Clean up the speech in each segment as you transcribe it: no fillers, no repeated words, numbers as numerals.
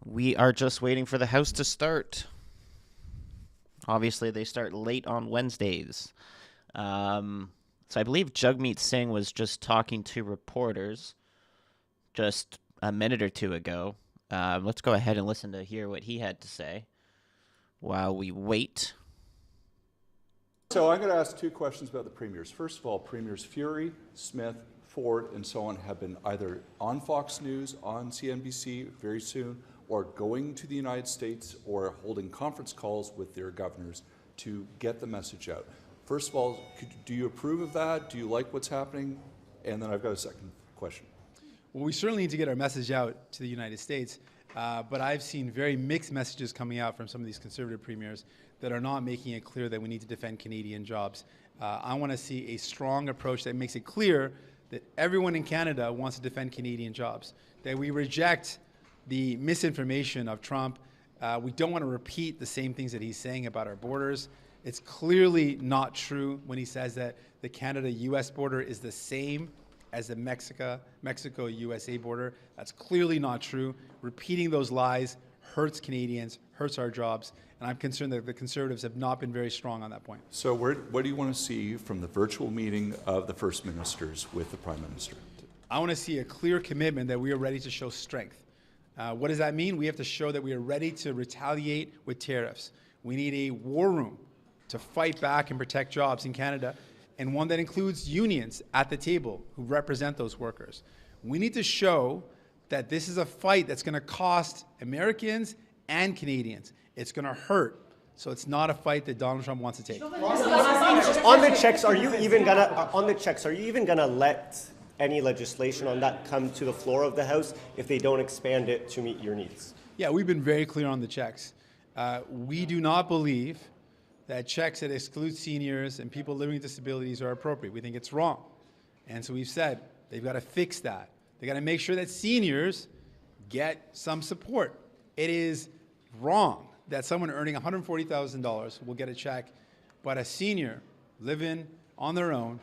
We are just waiting for the House to start. Obviously, they start late on Wednesdays. So I believe Jagmeet Singh was just talking to reporters just a minute or two ago. Let's go ahead and listen to hear what he had to say while we wait. So I'm going to ask two questions about the premiers. First of all, Premiers Fury, Smith, Ford, and so on have been either on Fox News, on CNBC very soon, or going to the United States or holding conference calls with their governors to get the message out. First of all, do you approve of that? Do you like what's happening? And then I've got a second question. Well, we certainly need to get our message out to the United States, but I've seen very mixed messages coming out from some of these Conservative premiers that are not making it clear that we need to defend Canadian jobs. I want to see a strong approach that makes it clear that everyone in Canada wants to defend Canadian jobs, that we reject the misinformation of Trump. We don't want to repeat the same things that he's saying about our borders. It's clearly not true when he says that the Canada-US border is the same as the Mexico-USA border. That's clearly not true. Repeating those lies hurts Canadians, hurts our jobs, and I'm concerned that the Conservatives have not been very strong on that point. So what do you want to see from the virtual meeting of the First Ministers with the Prime Minister? I want to see a clear commitment that we are ready to show strength. What does that mean? We have to show that we are ready to retaliate with tariffs. We need a war room to fight back and protect jobs in Canada, and one that includes unions at the table who represent those workers. We need to show that this is a fight that's going to cost Americans and Canadians. It's going to hurt. So it's not a fight that Donald Trump wants to take. On the checks, are you even gonna let any legislation on that come to the floor of the House if they don't expand it to meet your needs? Yeah, we've been very clear on the checks. We do not believe that checks that exclude seniors and people living with disabilities are appropriate. We think it's wrong. And so we've said they've got to fix that. They've got to make sure that seniors get some support. It is wrong that someone earning $140,000 will get a check, but a senior living on their own,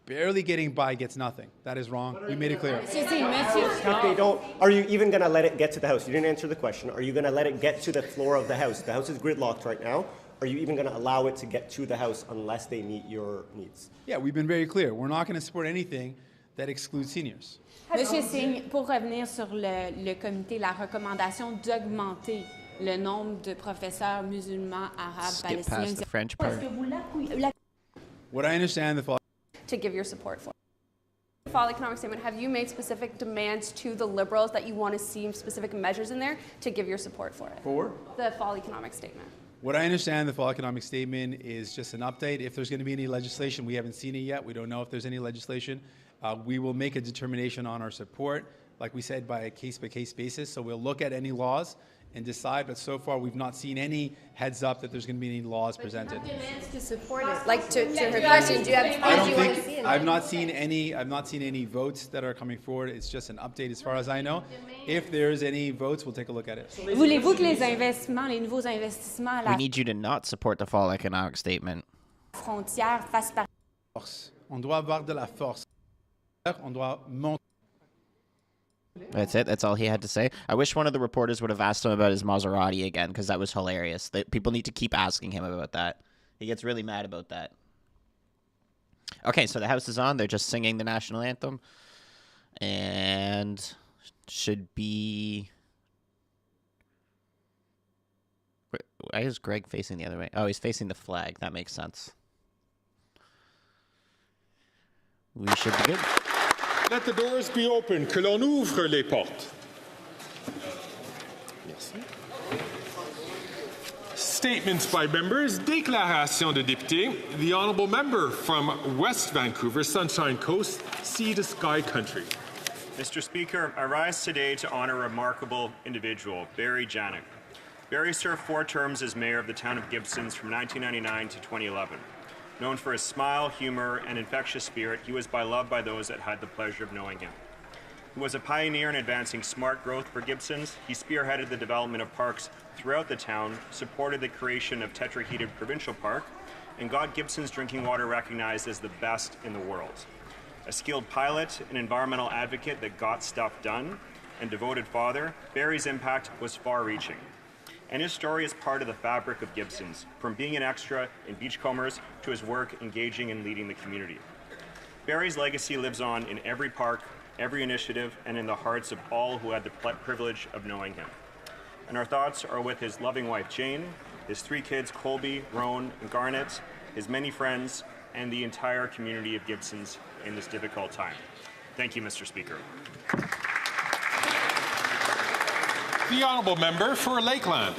barely getting by, gets nothing. That is wrong. We made it clear. If they don't, are you even going to let it get to the House? You didn't answer the question. Are you going to let it get to the floor of the House? The House is gridlocked right now. Are you even going to allow it to get to the House unless they meet your needs? Yeah, we've been very clear. We're not going to support anything that excludes seniors. Monsieur Singh, pour revenir sur le comité, la recommandation d'augmenter le nombre de professeurs musulmans, arabes, palestiniens. The French part. What I understand, to give your support for. Fall economic statement, have you made specific demands to the Liberals that you want to see specific measures in there to give your support for it? For? The fall economic statement. What I understand, the fall economic statement is just an update. If there's going to be any legislation, we haven't seen it yet. We don't know if there's any legislation. We will make a determination on our support, like we said, by a case-by-case basis. So we'll look at any laws and decide, but so far we've not seen any heads up that there's going to be any laws presented. But you have demands to support it. Like to her question, do you have? I've not seen any votes that are coming forward. It's just an update as far as I know. If there's any votes, we'll take a look at it. Voulez-vous que les investissements, les nouveaux investissements à la We need you to not support the fall economic statement. frontière fassent partie? On doit avoir de la force. On doit monter. That's it. That's all he had to say. I wish one of the reporters would have asked him about his Maserati again, because that was hilarious. People need to keep asking him about that. He gets really mad about that. Okay, so the House is on. They're just singing the national anthem. And should be... Why is Greg facing the other way? Oh, he's facing the flag. That makes sense. We should be good. Let the doors be open, que l'on ouvre les portes. Merci. Statements by members. Déclaration de député. The honourable member from West Vancouver, Sunshine Coast, Sea to Sky Country. Mr. Speaker, I rise today to honour a remarkable individual, Barry Janik. Barry served 4 terms as mayor of the town of Gibsons from 1999 to 2011. Known for his smile, humor, and infectious spirit, he was beloved by those that had the pleasure of knowing him. He was a pioneer in advancing smart growth for Gibsons. He spearheaded the development of parks throughout the town, supported the creation of tetra-heated provincial park, and got Gibson's drinking water recognized as the best in the world. A skilled pilot, an environmental advocate that got stuff done, and devoted father, Barry's impact was far-reaching. And his story is part of the fabric of Gibson's, from being an extra in Beachcombers to his work engaging and leading the community. Barry's legacy lives on in every park, every initiative, and in the hearts of all who had the privilege of knowing him. And our thoughts are with his loving wife, Jane, his 3 kids, Colby, Roan, and Garnet, his many friends, and the entire community of Gibsons in this difficult time. Thank you, Mr. Speaker. The honourable member for Lakeland.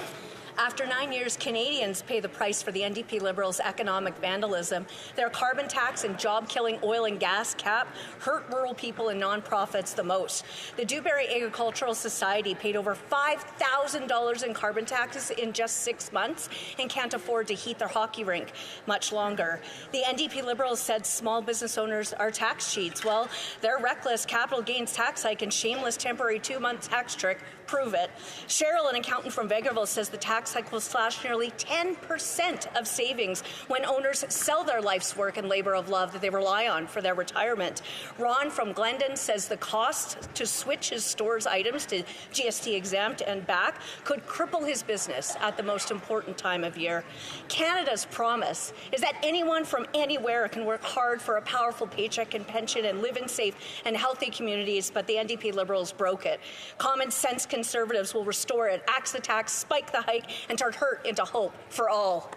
After 9 years, Canadians pay the price for the NDP Liberals' economic vandalism. Their carbon tax and job-killing oil and gas cap hurt rural people and nonprofits the most. The Dewberry Agricultural Society paid over $5,000 in carbon taxes in just 6 months and can't afford to heat their hockey rink much longer. The NDP Liberals said small business owners are tax cheats. Well, their reckless capital gains tax hike and shameless temporary 2-month tax trick prove it. Cheryl, an accountant from Vegreville, says the tax hike will slash nearly 10% of savings when owners sell their life's work and labor of love that they rely on for their retirement. Ron from Glendon says the cost to switch his store's items to GST exempt and back could cripple his business at the most important time of year. Canada's promise is that anyone from anywhere can work hard for a powerful paycheck and pension and live in safe and healthy communities, but the NDP Liberals broke it. Common sense Conservatives will restore it, axe the tax, spike the hike, and turn hurt into hope for all.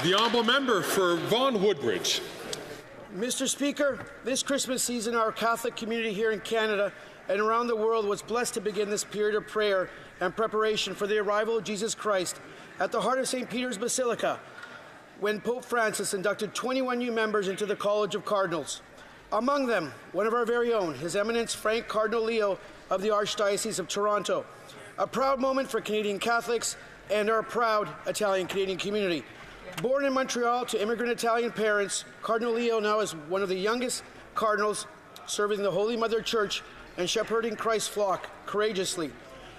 The honourable member for Vaughan Woodbridge. Mr. Speaker, this Christmas season, our Catholic community here in Canada and around the world was blessed to begin this period of prayer and preparation for the arrival of Jesus Christ at the heart of St. Peter's Basilica, when Pope Francis inducted 21 new members into the College of Cardinals. Among them, one of our very own, His Eminence Frank Cardinal Leo of the Archdiocese of Toronto. A proud moment for Canadian Catholics and our proud Italian-Canadian community. Born in Montreal to immigrant Italian parents, Cardinal Leo now is one of the youngest cardinals serving the Holy Mother Church and shepherding Christ's flock courageously.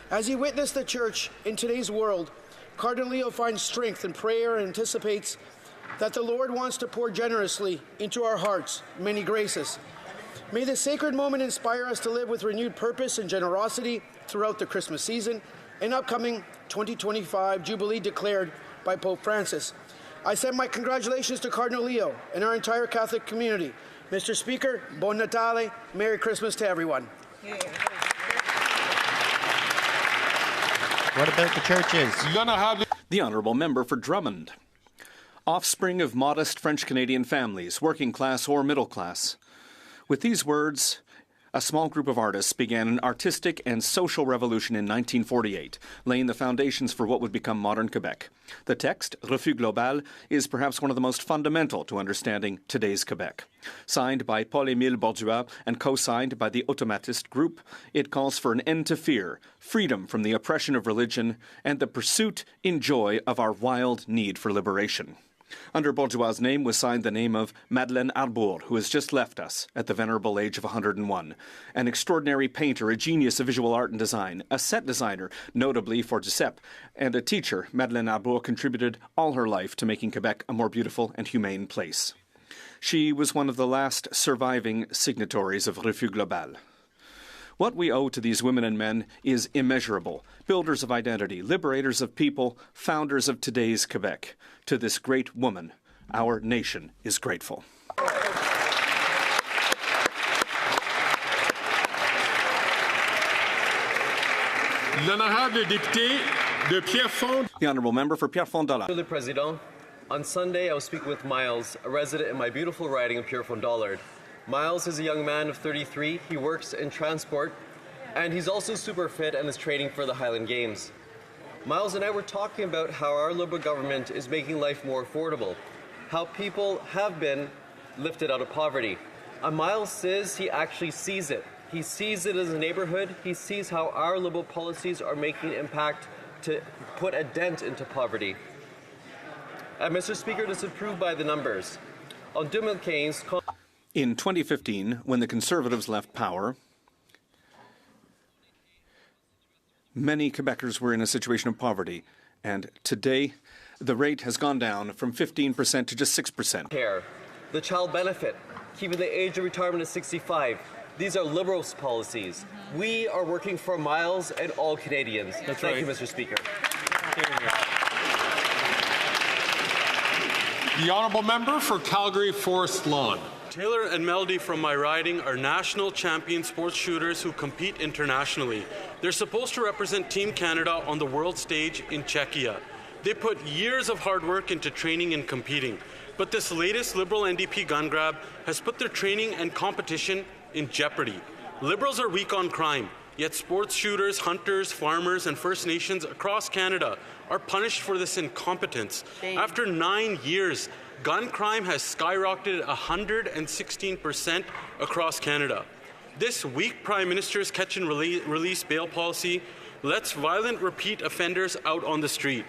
As he witnessed the Church in today's world, Cardinal Leo finds strength in prayer and anticipates that the Lord wants to pour generously into our hearts many graces. May this sacred moment inspire us to live with renewed purpose and generosity throughout the Christmas season and upcoming 2025 Jubilee declared by Pope Francis. I send my congratulations to Cardinal Leo and our entire Catholic community. Mr. Speaker, Buon Natale, Merry Christmas to everyone. What about the churches? The honourable member for Drummond. Offspring of modest French-Canadian families, working class or middle class. With these words, a small group of artists began an artistic and social revolution in 1948, laying the foundations for what would become modern Quebec. The text, Refus Global, is perhaps one of the most fundamental to understanding today's Quebec. Signed by Paul-Émile Bourgeois and co-signed by the Automatist Group, it calls for an end to fear, freedom from the oppression of religion, and the pursuit in joy of our wild need for liberation. Under Bourgeois' name was signed the name of Madeleine Arbour, who has just left us at the venerable age of 101. An extraordinary painter, a genius of visual art and design, a set designer, notably for Giuseppe, and a teacher, Madeleine Arbour contributed all her life to making Quebec a more beautiful and humane place. She was one of the last surviving signatories of Refus Global. What we owe to these women and men is immeasurable. Builders of identity, liberators of people, founders of today's Quebec. To this great woman, our nation is grateful. L'honorable député de Pierrefonds. The honourable member for Pierrefonds-Dollard. Monsieur le Président, on Sunday I was speaking with Miles, a resident in my beautiful riding of Pierrefonds-Dollard. Miles is a young man of 33. He works in transport, and he's also super fit and is training for the Highland Games. Miles and I were talking about how our Liberal government is making life more affordable, how people have been lifted out of poverty. And Miles says he actually sees it. He sees it as a neighborhood. He sees how our Liberal policies are making an impact to put a dent into poverty. And Mr. Speaker, this is proved by the numbers. On 2015, in 2015, when the Conservatives left power, many Quebecers were in a situation of poverty, and today the rate has gone down from 15% to just 6%. Care, the child benefit, keeping the age of retirement at 65. These are Liberals' policies. We are working for Miles and all Canadians. Thank you, Mr. Speaker. The honourable member for Calgary Forest Lawn. Taylor and Melody from my riding are national champion sports shooters who compete internationally. They're supposed to represent Team Canada on the world stage in Czechia. They put years of hard work into training and competing. But this latest Liberal-NDP gun grab has put their training and competition in jeopardy. Liberals are weak on crime, yet sports shooters, hunters, farmers, and First Nations across Canada are punished for this incompetence. After 9 years, gun crime has skyrocketed 116% across Canada. This weak Prime Minister's catch and release bail policy lets violent repeat offenders out on the street.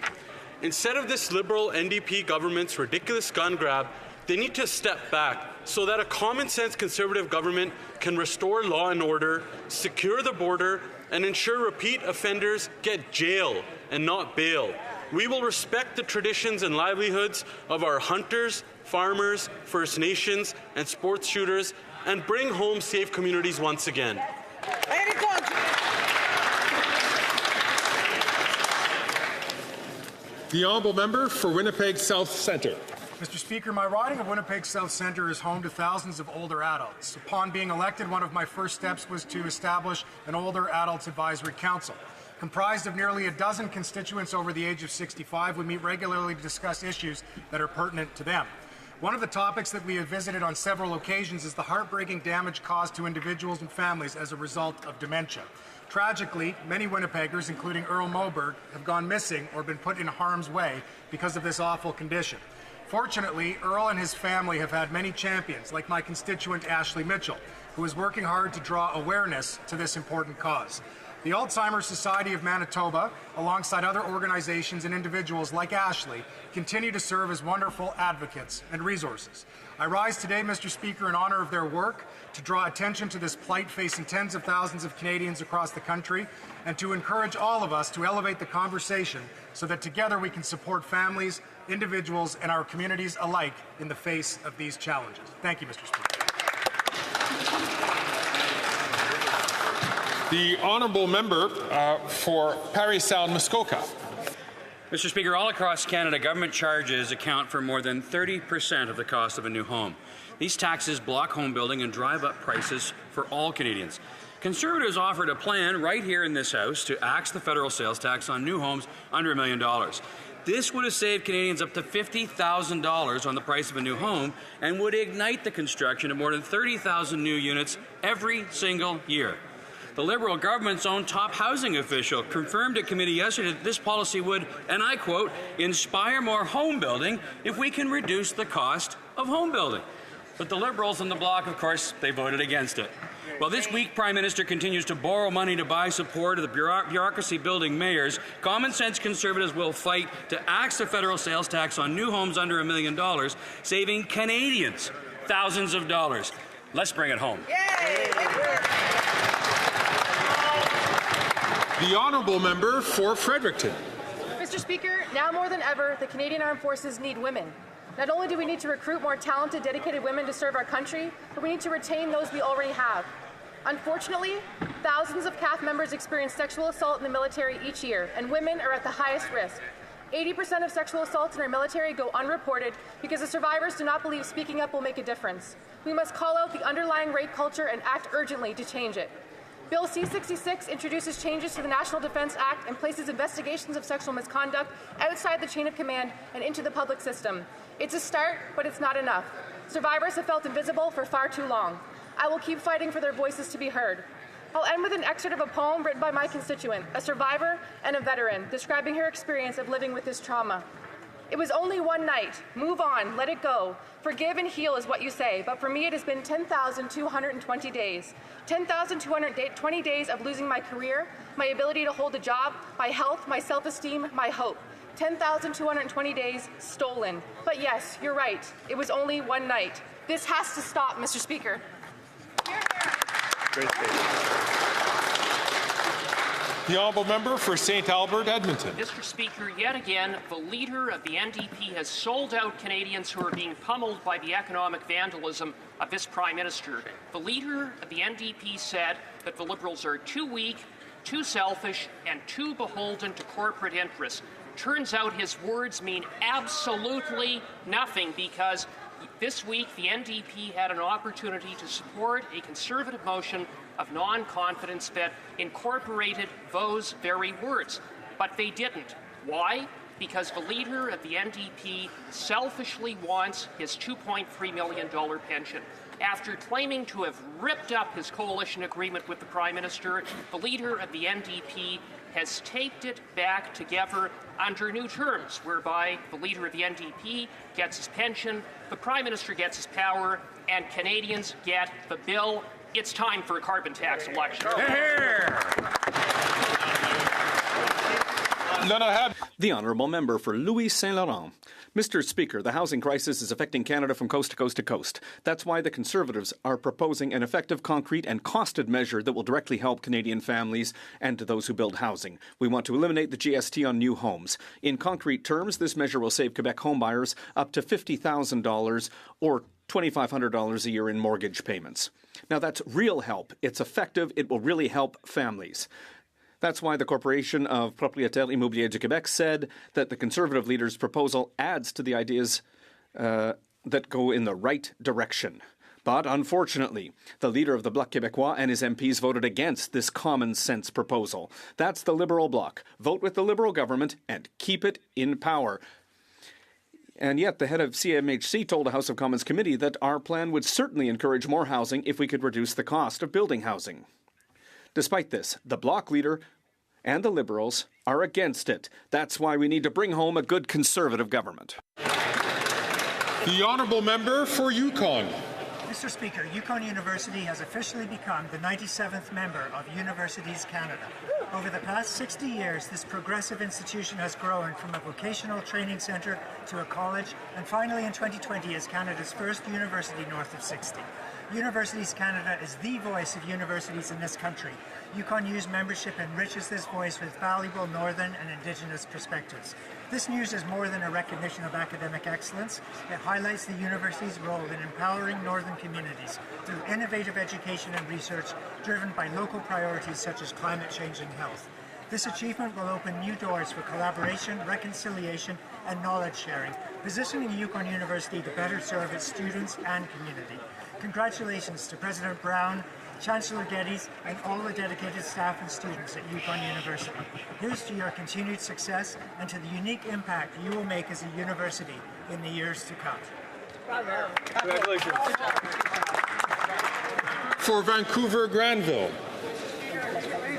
Instead of this Liberal-NDP government's ridiculous gun grab, they need to step back so that a common-sense Conservative government can restore law and order, secure the border, and ensure repeat offenders get jail and not bail. We will respect the traditions and livelihoods of our hunters, farmers, First Nations, and sports shooters, and bring home safe communities once again. The honourable member for Winnipeg South Centre. Mr. Speaker, my riding of Winnipeg South Centre is home to thousands of older adults. Upon being elected, one of my first steps was to establish an Older Adults Advisory Council. Comprised of nearly a dozen constituents over the age of 65, we meet regularly to discuss issues that are pertinent to them. One of the topics that we have visited on several occasions is the heartbreaking damage caused to individuals and families as a result of dementia. Tragically, many Winnipeggers, including Earl Moberg, have gone missing or been put in harm's way because of this awful condition. Fortunately, Earl and his family have had many champions, like my constituent Ashley Mitchell, who is working hard to draw awareness to this important cause. The Alzheimer's Society of Manitoba, alongside other organizations and individuals like Ashley, continue to serve as wonderful advocates and resources. I rise today, Mr. Speaker, in honor of their work, to draw attention to this plight facing tens of thousands of Canadians across the country, and to encourage all of us to elevate the conversation so that together we can support families, individuals, and our communities alike in the face of these challenges. Thank you, Mr. Speaker. The honourable member for Parry Sound Muskoka. Mr. Speaker, all across Canada, government charges account for more than 30% of the cost of a new home. These taxes block home building and drive up prices for all Canadians. Conservatives offered a plan right here in this House to axe the federal sales tax on new homes under $1 million. This would have saved Canadians up to $50,000 on the price of a new home and would ignite the construction of more than 30,000 new units every single year. The Liberal government's own top housing official confirmed at committee yesterday that this policy would, and I quote, inspire more home building if we can reduce the cost of home building. But the Liberals in the bloc, of course, they voted against it. While this weak Prime Minister continues to borrow money to buy support of the bureaucracy-building mayors, common-sense Conservatives will fight to axe the federal sales tax on new homes under $1 million, saving Canadians thousands of dollars. Let's bring it home. The honourable member for Fredericton. Mr. Speaker, now more than ever, the Canadian Armed Forces need women. Not only do we need to recruit more talented, dedicated women to serve our country, but we need to retain those we already have. Unfortunately, thousands of CAF members experience sexual assault in the military each year, and women are at the highest risk. 80% of sexual assaults in our military go unreported because the survivors do not believe speaking up will make a difference. We must call out the underlying rape culture and act urgently to change it. Bill C-66 introduces changes to the National Defence Act and places investigations of sexual misconduct outside the chain of command and into the public system. It's a start, but it's not enough. Survivors have felt invisible for far too long. I will keep fighting for their voices to be heard. I'll end with an excerpt of a poem written by my constituent, a survivor and a veteran, describing her experience of living with this trauma. It was only one night. Move on, let it go. Forgive and heal is what you say, but for me it has been 10,220 days. 10,220 days of losing my career, my ability to hold a job, my health, my self-esteem, my hope. 10,220 days stolen. But yes, you're right. It was only one night. This has to stop, Mr. Speaker. The honourable member for St. Albert, Edmonton. Mr. Speaker, yet again, the leader of the NDP has sold out Canadians who are being pummeled by the economic vandalism of this Prime Minister. The leader of the NDP said that the Liberals are too weak, too selfish, and too beholden to corporate interests. Turns out his words mean absolutely nothing, because this week the NDP had an opportunity to support a Conservative motion of non-confidence that incorporated those very words. But they didn't. Why? Because the leader of the NDP selfishly wants his $2.3 million pension. After claiming to have ripped up his coalition agreement with the Prime Minister, the leader of the NDP has taped it back together under new terms, whereby the leader of the NDP gets his pension, the Prime Minister gets his power, and Canadians get the bill. It's time for a carbon tax election. The honourable member for Louis Saint Laurent. Mr. Speaker, the housing crisis is affecting Canada from coast to coast to coast. That's why the Conservatives are proposing an effective, concrete and costed measure that will directly help Canadian families and to those who build housing. We want to eliminate the GST on new homes. In concrete terms, this measure will save Quebec homebuyers up to $50,000 or $2,500 a year in mortgage payments. Now, that's real help. It's effective. It will really help families. That's why the Corporation of Propriétaires Immobiliers du Québec said that the Conservative leader's proposal adds to the ideas that go in the right direction. But unfortunately, the leader of the Bloc Québécois and his MPs voted against this common sense proposal. That's the Liberal Bloc. Vote with the Liberal government and keep it in power. And yet, the head of CMHC told a House of Commons committee that our plan would certainly encourage more housing if we could reduce the cost of building housing. Despite this, the Bloc leader and the Liberals are against it. That's why we need to bring home a good Conservative government. The honourable member for Yukon. Mr. Speaker, Yukon University has officially become the 97th member of Universities Canada. Over the past 60 years, this progressive institution has grown from a vocational training centre to a college, and finally in 2020 is Canada's first university north of 60. Universities Canada is the voice of universities in this country. Yukon U's membership enriches this voice with valuable Northern and Indigenous perspectives. This news is more than a recognition of academic excellence. It highlights the university's role in empowering Northern communities through innovative education and research driven by local priorities such as climate change and health. This achievement will open new doors for collaboration, reconciliation, and knowledge sharing, positioning Yukon University to better serve its students and community. Congratulations to President Brown, Chancellor Geddes, and all the dedicated staff and students at Yukon University. Here's to your continued success and to the unique impact you will make as a university in the years to come. Bravo. Congratulations. For Vancouver, Granville.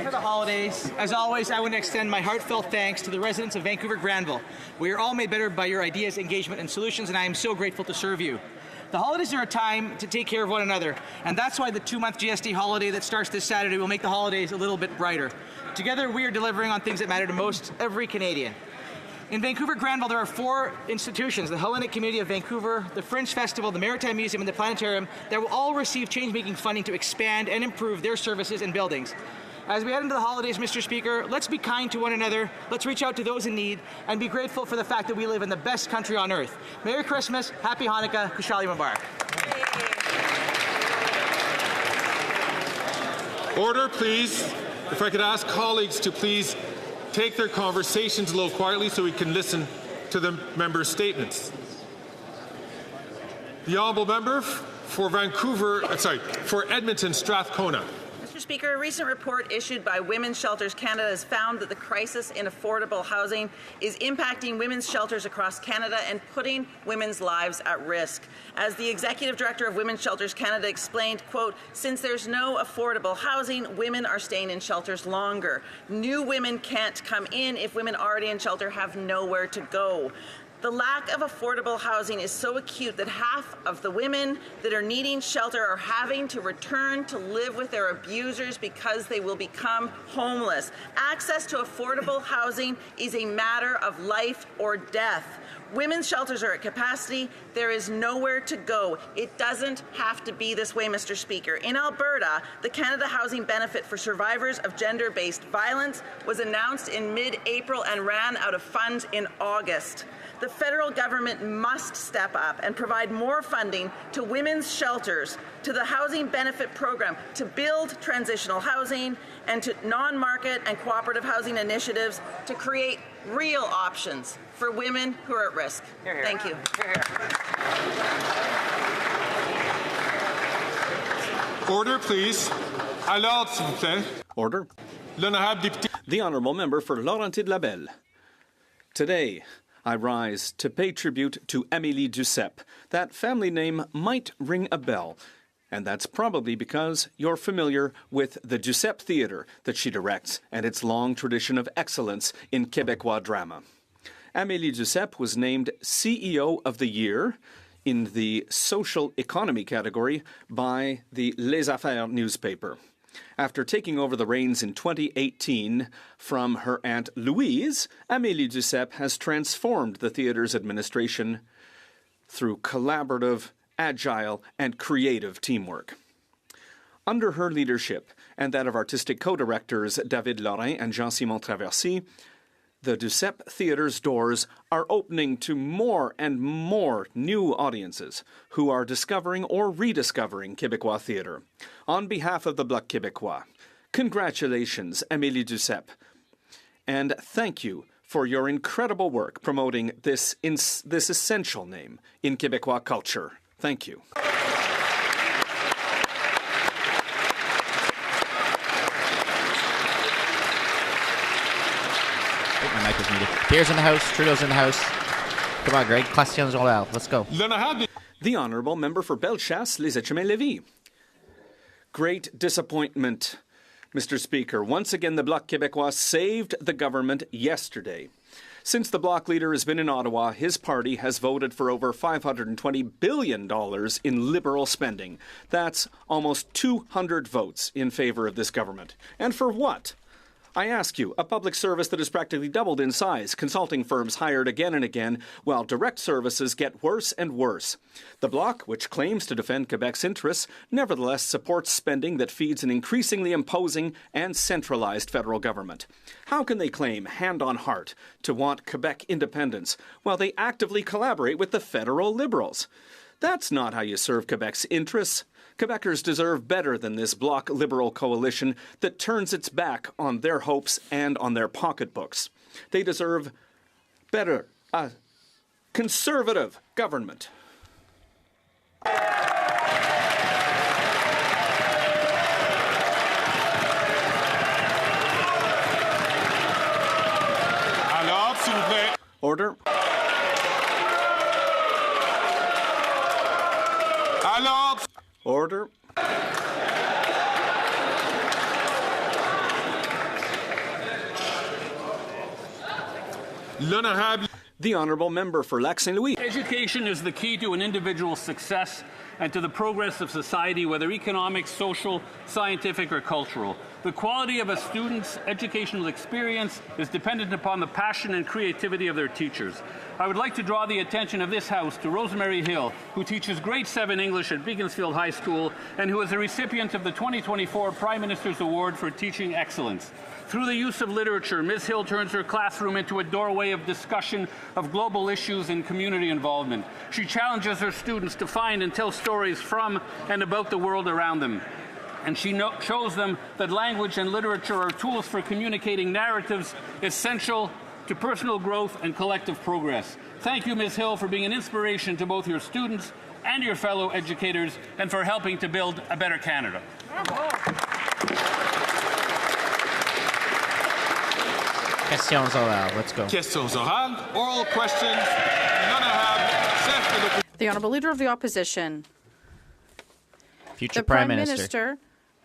For the holidays, as always, I want to extend my heartfelt thanks to the residents of Vancouver Granville. We are all made better by your ideas, engagement, and solutions, and I am so grateful to serve you. The holidays are a time to take care of one another, and that's why the 2-month GST holiday that starts this Saturday will make the holidays a little bit brighter. Together, we are delivering on things that matter to most every Canadian. In Vancouver Granville, there are 4 institutions, the Hellenic Community of Vancouver, the Fringe Festival, the Maritime Museum, and the Planetarium, that will all receive change-making funding to expand and improve their services and buildings. As we head into the holidays, Mr. Speaker, let's be kind to one another, let's reach out to those in need, and be grateful for the fact that we live in the best country on earth. Merry Christmas, Happy Hanukkah, Kushali Mubarak. Order, please. If I could ask colleagues to please take their conversations a little quietly so we can listen to the members' statements. The honourable member for for Edmonton, Strathcona. Mr. Speaker, a recent report issued by Women's Shelters Canada has found that the crisis in affordable housing is impacting women's shelters across Canada and putting women's lives at risk. As the Executive Director of Women's Shelters Canada explained, quote, since there's no affordable housing, women are staying in shelters longer. New women can't come in if women already in shelter have nowhere to go. The lack of affordable housing is so acute that half of the women that are needing shelter are having to return to live with their abusers because they will become homeless. Access to affordable housing is a matter of life or death. Women's shelters are at capacity. There is nowhere to go. It doesn't have to be this way, Mr. Speaker. In Alberta, the Canada Housing Benefit for Survivors of Gender-Based Violence was announced in mid-April and ran out of funds in August. The federal government must step up and provide more funding to women's shelters, to the Housing Benefit Program, to build transitional housing, and to non-market and cooperative housing initiatives to create real options for women who are at risk. Hear, hear. Thank you. Order, please. À l'ordre, s'il vous plaît. Order. L'honorable député. The honourable member for Laurentides-Labelle. Today, I rise to pay tribute to Amélie Duceppe. That family name might ring a bell, and that's probably because you're familiar with the Duceppe Theatre that she directs and its long tradition of excellence in Québécois drama. Amélie Duceppe was named CEO of the Year in the social economy category by the Les Affaires newspaper. After taking over the reins in 2018 from her Aunt Louise, Amélie Duceppe has transformed the theatre's administration through collaborative, agile, and creative teamwork. Under her leadership and that of artistic co-directors David Lorrain and Jean-Simon Traversy, the Duceppe Theatre's doors are opening to more and more new audiences who are discovering or rediscovering Québécois theatre. On behalf of the Bloc Québécois, congratulations, Amélie Duceppe, and thank you for your incredible work promoting this essential name in Québécois culture. Thank you. My mic is muted. Pierre's in the house. Trudeau's in the house. Come on, Greg. Questions orales. Let's go. The honourable member for Bellechasse, Les Etchemins-Lévis. Great disappointment, Mr. Speaker. Once again, the Bloc Québécois saved the government yesterday. Since the Bloc leader has been in Ottawa, his party has voted for over $520 billion in Liberal spending. That's almost 200 votes in favour of this government. And for what? I ask you, a public service that has practically doubled in size, consulting firms hired again and again, while direct services get worse and worse. The Bloc, which claims to defend Quebec's interests, nevertheless supports spending that feeds an increasingly imposing and centralized federal government. How can they claim, hand on heart, to want Quebec independence, while they actively collaborate with the federal Liberals? That's not how you serve Quebec's interests. Quebecers deserve better than this Bloc Liberal coalition that turns its back on their hopes and on their pocketbooks. They deserve better, a conservative government. Alors, s'il vous plaît. Order. Alors. Order. L'honorable. The honourable member for Lac-Saint-Louis. Education is the key to an individual's success and to the progress of society, whether economic, social, scientific, or cultural. The quality of a student's educational experience is dependent upon the passion and creativity of their teachers. I would like to draw the attention of this House to Rosemary Hill, who teaches grade 7 English at Beaconsfield High School and who is a recipient of the 2024 Prime Minister's Award for Teaching Excellence. Through the use of literature, Ms. Hill turns her classroom into a doorway of discussion of global issues and community involvement. She challenges her students to find and tell stories from and about the world around them. And she shows them that language and literature are tools for communicating narratives essential to personal growth and collective progress. Thank you, Ms. Hill, for being an inspiration to both your students and your fellow educators, and for helping to build a better Canada. Questions orales. Let's go. Questions orales. Oral questions. The Honourable Leader of the Opposition. Future The Prime Prime Minister.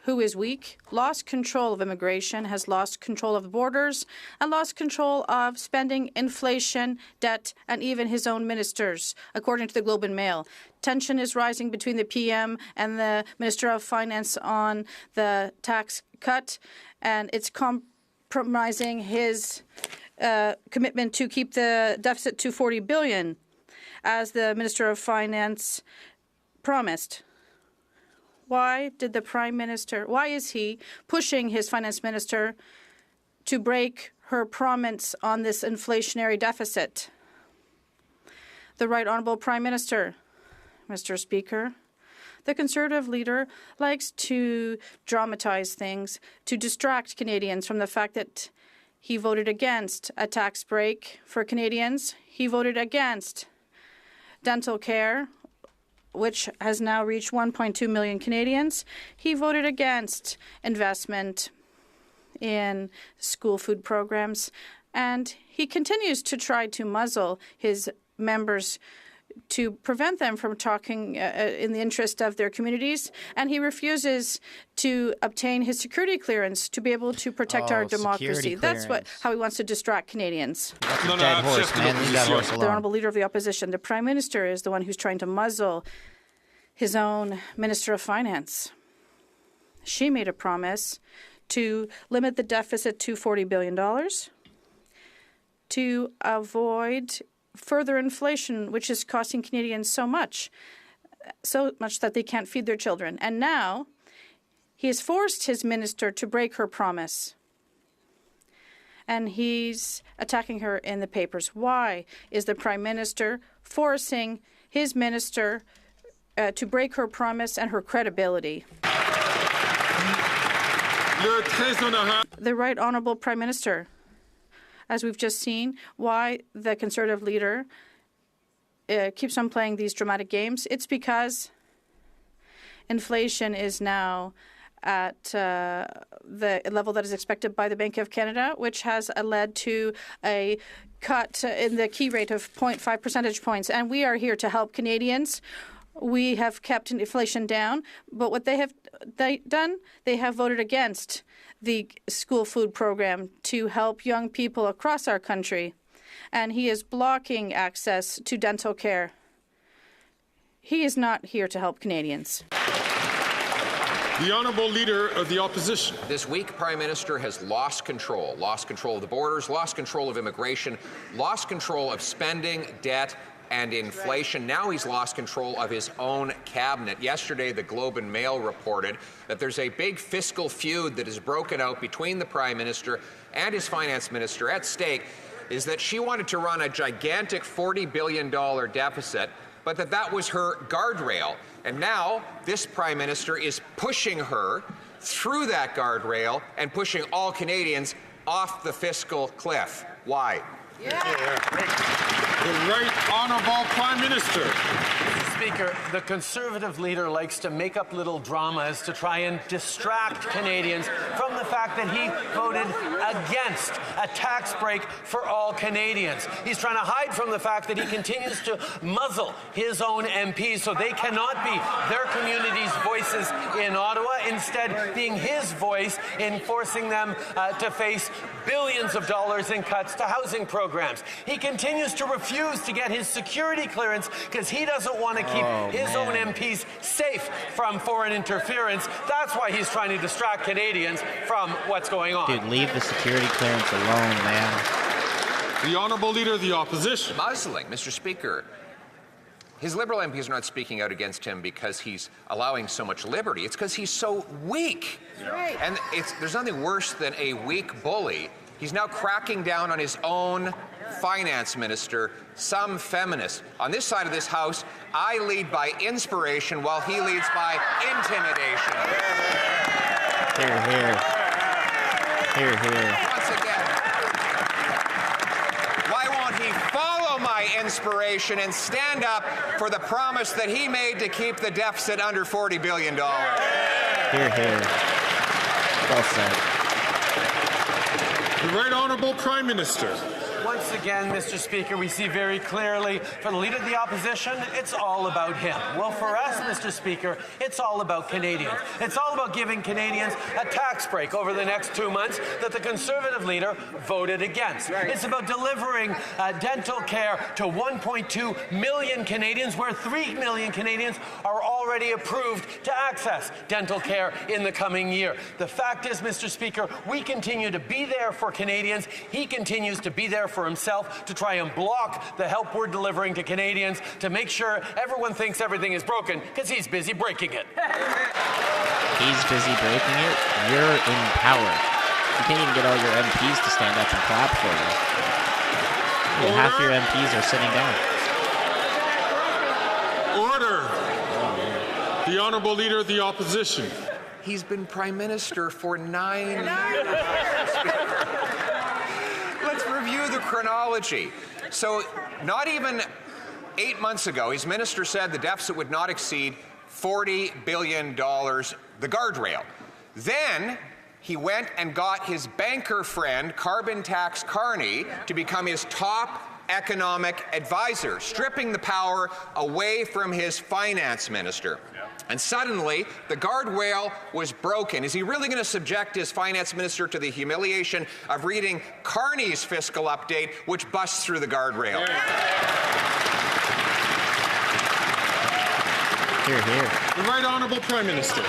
who is weak, lost control of immigration, has lost control of the borders, and lost control of spending, inflation, debt, and even his own ministers, according to the Globe and Mail. Tension is rising between the PM and the Minister of Finance on the tax cut, and it's compromising his commitment to keep the deficit to $40 billion, as the Minister of Finance promised. Why is he pushing his finance minister to break her promise on this inflationary deficit? The Right Honourable Prime Minister, Mr. Speaker, the Conservative leader likes to dramatize things, to distract Canadians from the fact that he voted against a tax break for Canadians. He voted against dental care, which has now reached 1.2 million Canadians. He voted against investment in school food programs, and he continues to try to muzzle his members to prevent them from talking in the interest of their communities, and he refuses to obtain his security clearance to be able to protect our democracy. That's how he wants to distract Canadians. That's a dead horse, man. Leave that horse alone. The Honourable Leader of the Opposition, the Prime Minister, is the one who's trying to muzzle his own Minister of Finance. She made a promise to limit the deficit to $40 billion, to avoid further inflation, which is costing Canadians so much that they can't feed their children. And now he has forced his minister to break her promise. And he's attacking her in the papers. Why is the Prime Minister forcing his minister to break her promise and her credibility? The Right Honourable Prime Minister, as we've just seen, why the Conservative leader keeps on playing these dramatic games. It's because inflation is now at the level that is expected by the Bank of Canada, which has led to a cut in the key rate of 0.5 percentage points. And we are here to help Canadians. We have kept inflation down, but what they have done, they have voted against the school food program to help young people across our country, and he is blocking access to dental care. He is not here to help Canadians. The Honourable Leader of the Opposition. This week, Prime Minister has lost control of the borders, lost control of immigration, lost control of spending, debt, and inflation. Now he's lost control of his own cabinet. Yesterday, the Globe and Mail reported that there's a big fiscal feud that has broken out between the Prime Minister and his Finance Minister. At stake is that she wanted to run a gigantic $40 billion deficit, but that was her guardrail. And now this Prime Minister is pushing her through that guardrail and pushing all Canadians off the fiscal cliff. Why? The Right Honourable Prime Minister. Mr. Speaker, the Conservative leader likes to make up little dramas to try and distract Canadians from the fact that he voted against a tax break for all Canadians. He's trying to hide from the fact that he continues to muzzle his own MPs so they cannot be their community's voices in Ottawa, instead being his voice in forcing them to face billions of dollars in cuts to housing programs. He continues to refuse to get his security clearance because he doesn't want to keep his own MPs safe from foreign interference. That's why he's trying to distract Canadians from what's going on. Dude, leave the security clearance alone, man. The Honourable Leader of the Opposition. Muzzling, Mr. Speaker. His Liberal MPs are not speaking out against him because he's allowing so much liberty. It's because he's so weak. Right. And there's nothing worse than a weak bully. He's now cracking down on his own finance minister, some feminist. On this side of this House, I lead by inspiration while he leads by intimidation. Hear, hear. Hear, hear. Once again, why won't he follow my inspiration and stand up for the promise that he made to keep the deficit under $40 billion? Hear, hear. Well said. The Right Honourable Prime Minister. Once again, Mr. Speaker, we see very clearly for the Leader of the Opposition, it's all about him. Well, for us, Mr. Speaker, it's all about Canadians. It's all about giving Canadians a tax break over the next 2 months that the Conservative leader voted against. It's about delivering dental care to 1.2 million Canadians, where 3 million Canadians are already approved to access dental care in the coming year. The fact is, Mr. Speaker, we continue to be there for Canadians. He continues to be there for himself to try and block the help we're delivering to Canadians to make sure everyone thinks everything is broken because he's busy breaking it. He's busy breaking it. You're in power. You can't even get all your MPs to stand up and clap for you. Yeah, half your MPs are sitting down. Order. The Honourable Leader of the Opposition. He's been Prime Minister for 9 years. Let's review the chronology. So, not even 8 months ago, his minister said the deficit would not exceed $40 billion, the guardrail. Then, he went and got his banker friend, Carbon Tax Carney, to become his top economic advisor, stripping the power away from his finance minister. And suddenly, the guardrail was broken. Is he really going to subject his finance minister to the humiliation of reading Carney's fiscal update, which busts through the guardrail? Hear, hear. The Right Honourable Prime Minister.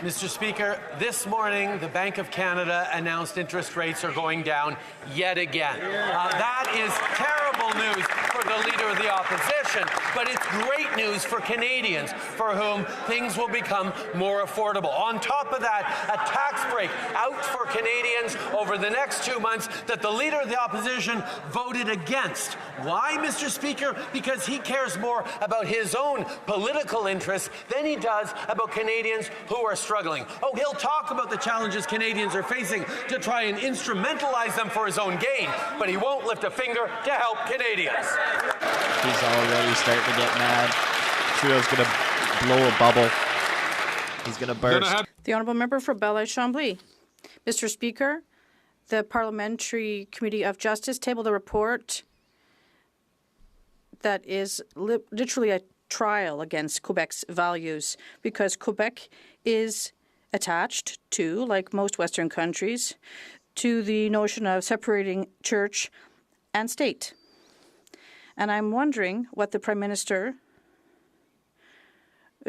Mr. Speaker, this morning the Bank of Canada announced interest rates are going down yet again. That is terrible news for the Leader of the Opposition, but it's great news for Canadians for whom things will become more affordable. On top of that, a tax break out for Canadians over the next 2 months that the Leader of the Opposition voted against. Why, Mr. Speaker? Because he cares more about his own political interests than he does about Canadians who are struggling. Oh, he'll talk about the challenges Canadians are facing to try and instrumentalize them for his own gain, but he won't lift a finger to help Canadians. He's already starting to get mad. Trudeau's going to blow a bubble. He's going to burst. The Honourable Member for Belleuil-Chambly. Mr. Speaker, the Parliamentary Committee of Justice tabled a report that is literally a trial against Quebec's values, because Quebec is attached to, like most Western countries, to the notion of separating church and state. And I'm wondering what the Prime Minister,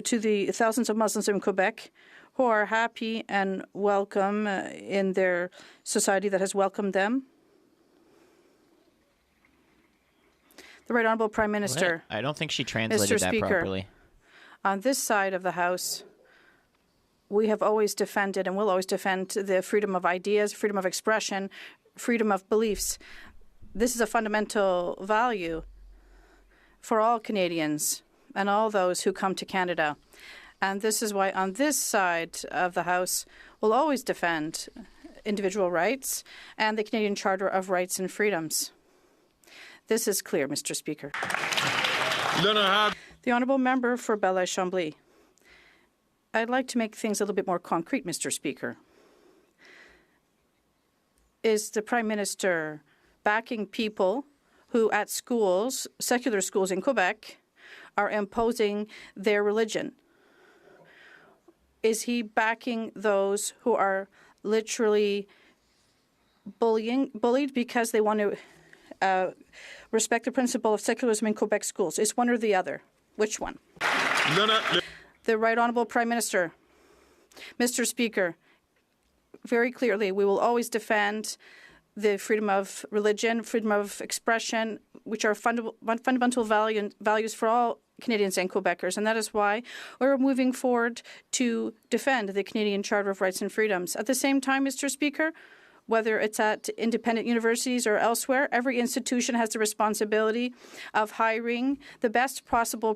to the thousands of Muslims in Quebec who are happy and welcome in their society that has welcomed them. The Right Honourable Prime Minister. What? I don't think she translated that properly. On this side of the House, we have always defended and will always defend the freedom of ideas, freedom of expression, freedom of beliefs. This is a fundamental value for all Canadians and all those who come to Canada. And this is why on this side of the House, we'll always defend individual rights and the Canadian Charter of Rights and Freedoms. This is clear, Mr. Speaker. The Honourable Member for Belleuil-Chambly. I'd like to make things a little bit more concrete, Mr. Speaker. Is the Prime Minister backing people who at schools, secular schools in Quebec, are imposing their religion? Is he backing those who are literally bullied because they want to respect the principle of secularism in Quebec schools? It's one or the other. Which one? The Right Honourable Prime Minister. Mr. Speaker, very clearly, we will always defend the freedom of religion, freedom of expression, which are fundamental values for all Canadians and Quebecers, and that is why we're moving forward to defend the Canadian Charter of Rights and Freedoms. At the same time, Mr. Speaker, whether it's at independent universities or elsewhere, every institution has the responsibility of hiring the best possible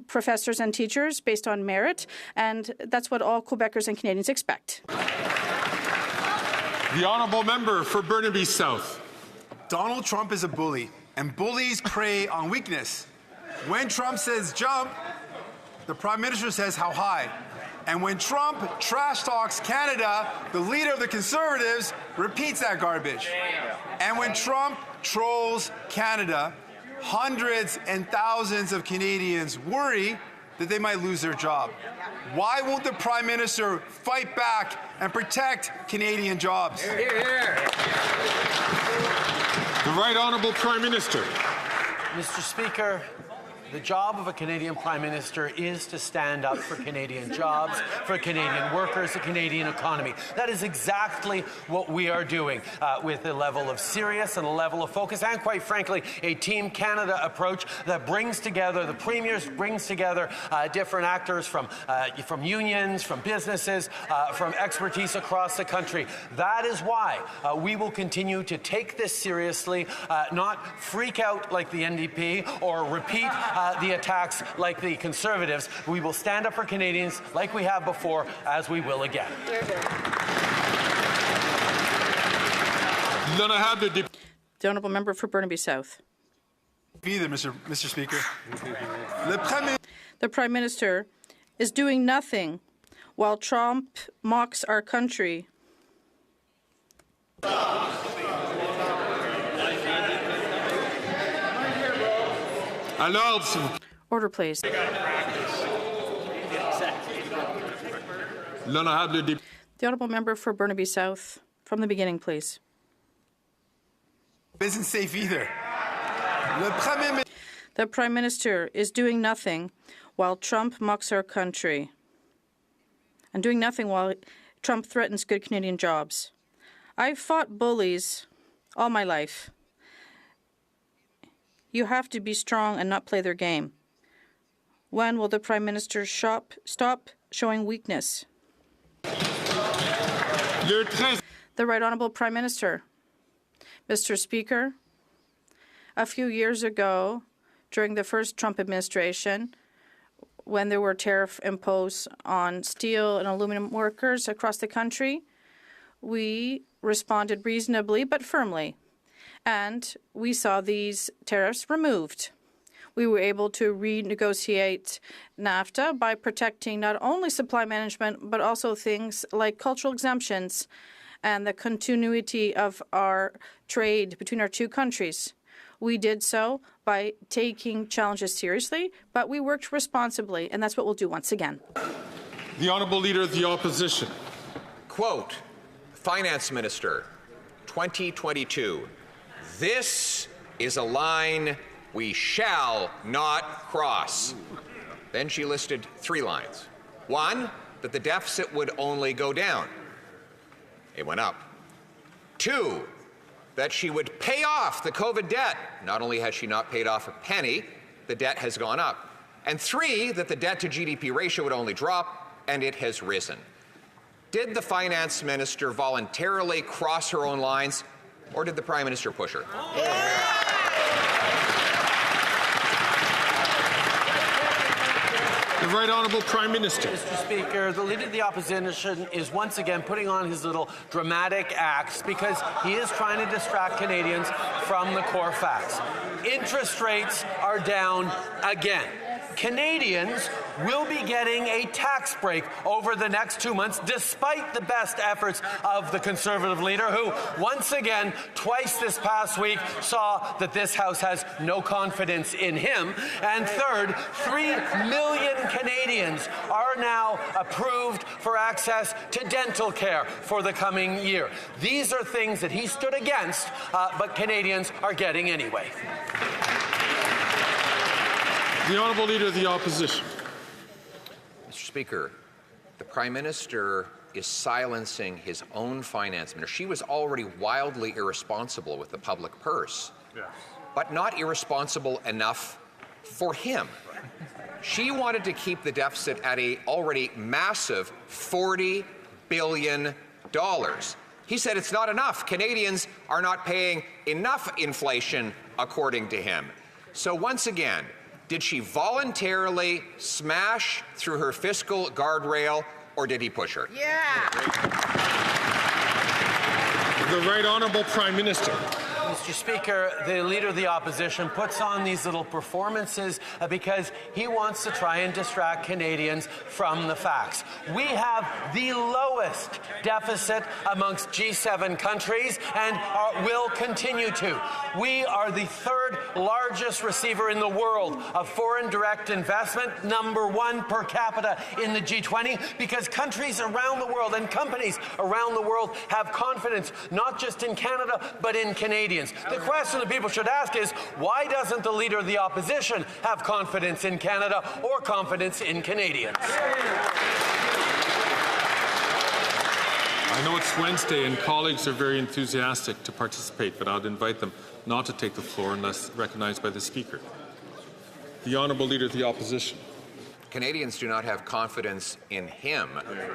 professors and teachers based on merit, and that's what all Quebecers and Canadians expect. The Honourable Member for Burnaby South. Donald Trump is a bully, and bullies prey on weakness. When Trump says jump, the Prime Minister says how high. And when Trump trash talks Canada, the leader of the Conservatives repeats that garbage. And when Trump trolls Canada, hundreds and thousands of Canadians worry that they might lose their job. Why won't the Prime Minister fight back and protect Canadian jobs? Hear, hear. The Right Honourable Prime Minister. Mr. Speaker, the job of a Canadian Prime Minister is to stand up for Canadian jobs, for Canadian workers, the Canadian economy. That is exactly what we are doing with a level of serious and a level of focus and, quite frankly, a Team Canada approach that brings together, the Premier brings together different actors from unions, from businesses, from expertise across the country. That is why we will continue to take this seriously, not freak out like the NDP or repeat the attacks like the Conservatives. We will stand up for Canadians like we have before, as we will again. The Honourable Member for Burnaby South. Either, Mr. Speaker. The Prime Minister is doing nothing while Trump mocks our country. Order, please. The Honourable Member for Burnaby South. From the beginning, please. Isn't safe either. The Prime Minister is doing nothing while Trump mocks our country. And doing nothing while Trump threatens good Canadian jobs. I've fought bullies all my life. You have to be strong and not play their game. When will the Prime Minister stop showing weakness? The Right Honourable Prime Minister. Mr. Speaker, a few years ago, during the first Trump administration, when there were tariffs imposed on steel and aluminum workers across the country, we responded reasonably but firmly, and we saw these tariffs removed. We were able to renegotiate NAFTA by protecting not only supply management, but also things like cultural exemptions and the continuity of our trade between our two countries. We did so by taking challenges seriously, but we worked responsibly, and that's what we'll do once again. The Honourable Leader of the Opposition. Quote, Finance Minister, 2022. This is a line we shall not cross. Then she listed 3 lines. 1, that the deficit would only go down. It went up. 2, that she would pay off the COVID debt. Not only has she not paid off a penny, the debt has gone up. And 3, that the debt to GDP ratio would only drop, and it has risen. Did the Finance Minister voluntarily cross her own lines, or did the Prime Minister push her? The Right Honourable Prime Minister. Mr. Speaker, the Leader of the Opposition is once again putting on his little dramatic acts because he is trying to distract Canadians from the core facts. Interest rates are down again. Canadians will be getting a tax break over the next 2 months, despite the best efforts of the Conservative leader, who once again, twice this past week, saw that this House has no confidence in him. And third, 3 million Canadians are now approved for access to dental care for the coming year. These are things that he stood against, but Canadians are getting anyway. The Honourable Leader of the Opposition. Mr. Speaker, the Prime Minister is silencing his own finance minister. She was already wildly irresponsible with the public purse, but not irresponsible enough for him. She wanted to keep the deficit at an already massive $40 billion. He said it's not enough. Canadians are not paying enough inflation, according to him. So once again, did she voluntarily smash through her fiscal guardrail, or did he push her? The Right Honourable Prime Minister. Mr. Speaker, the Leader of the Opposition puts on these little performances because he wants to try and distract Canadians from the facts. We have the lowest deficit amongst G7 countries and will continue to. We are the third largest receiver in the world of foreign direct investment, #1 per capita in the G20, because countries around the world and companies around the world have confidence not just in Canada but in Canadians. The question that people should ask is, why doesn't the Leader of the Opposition have confidence in Canada or confidence in Canadians? I know it's Wednesday and colleagues are very enthusiastic to participate, but I'd invite them not to take the floor unless recognized by the Speaker. The Honourable Leader of the Opposition. Canadians do not have confidence in him,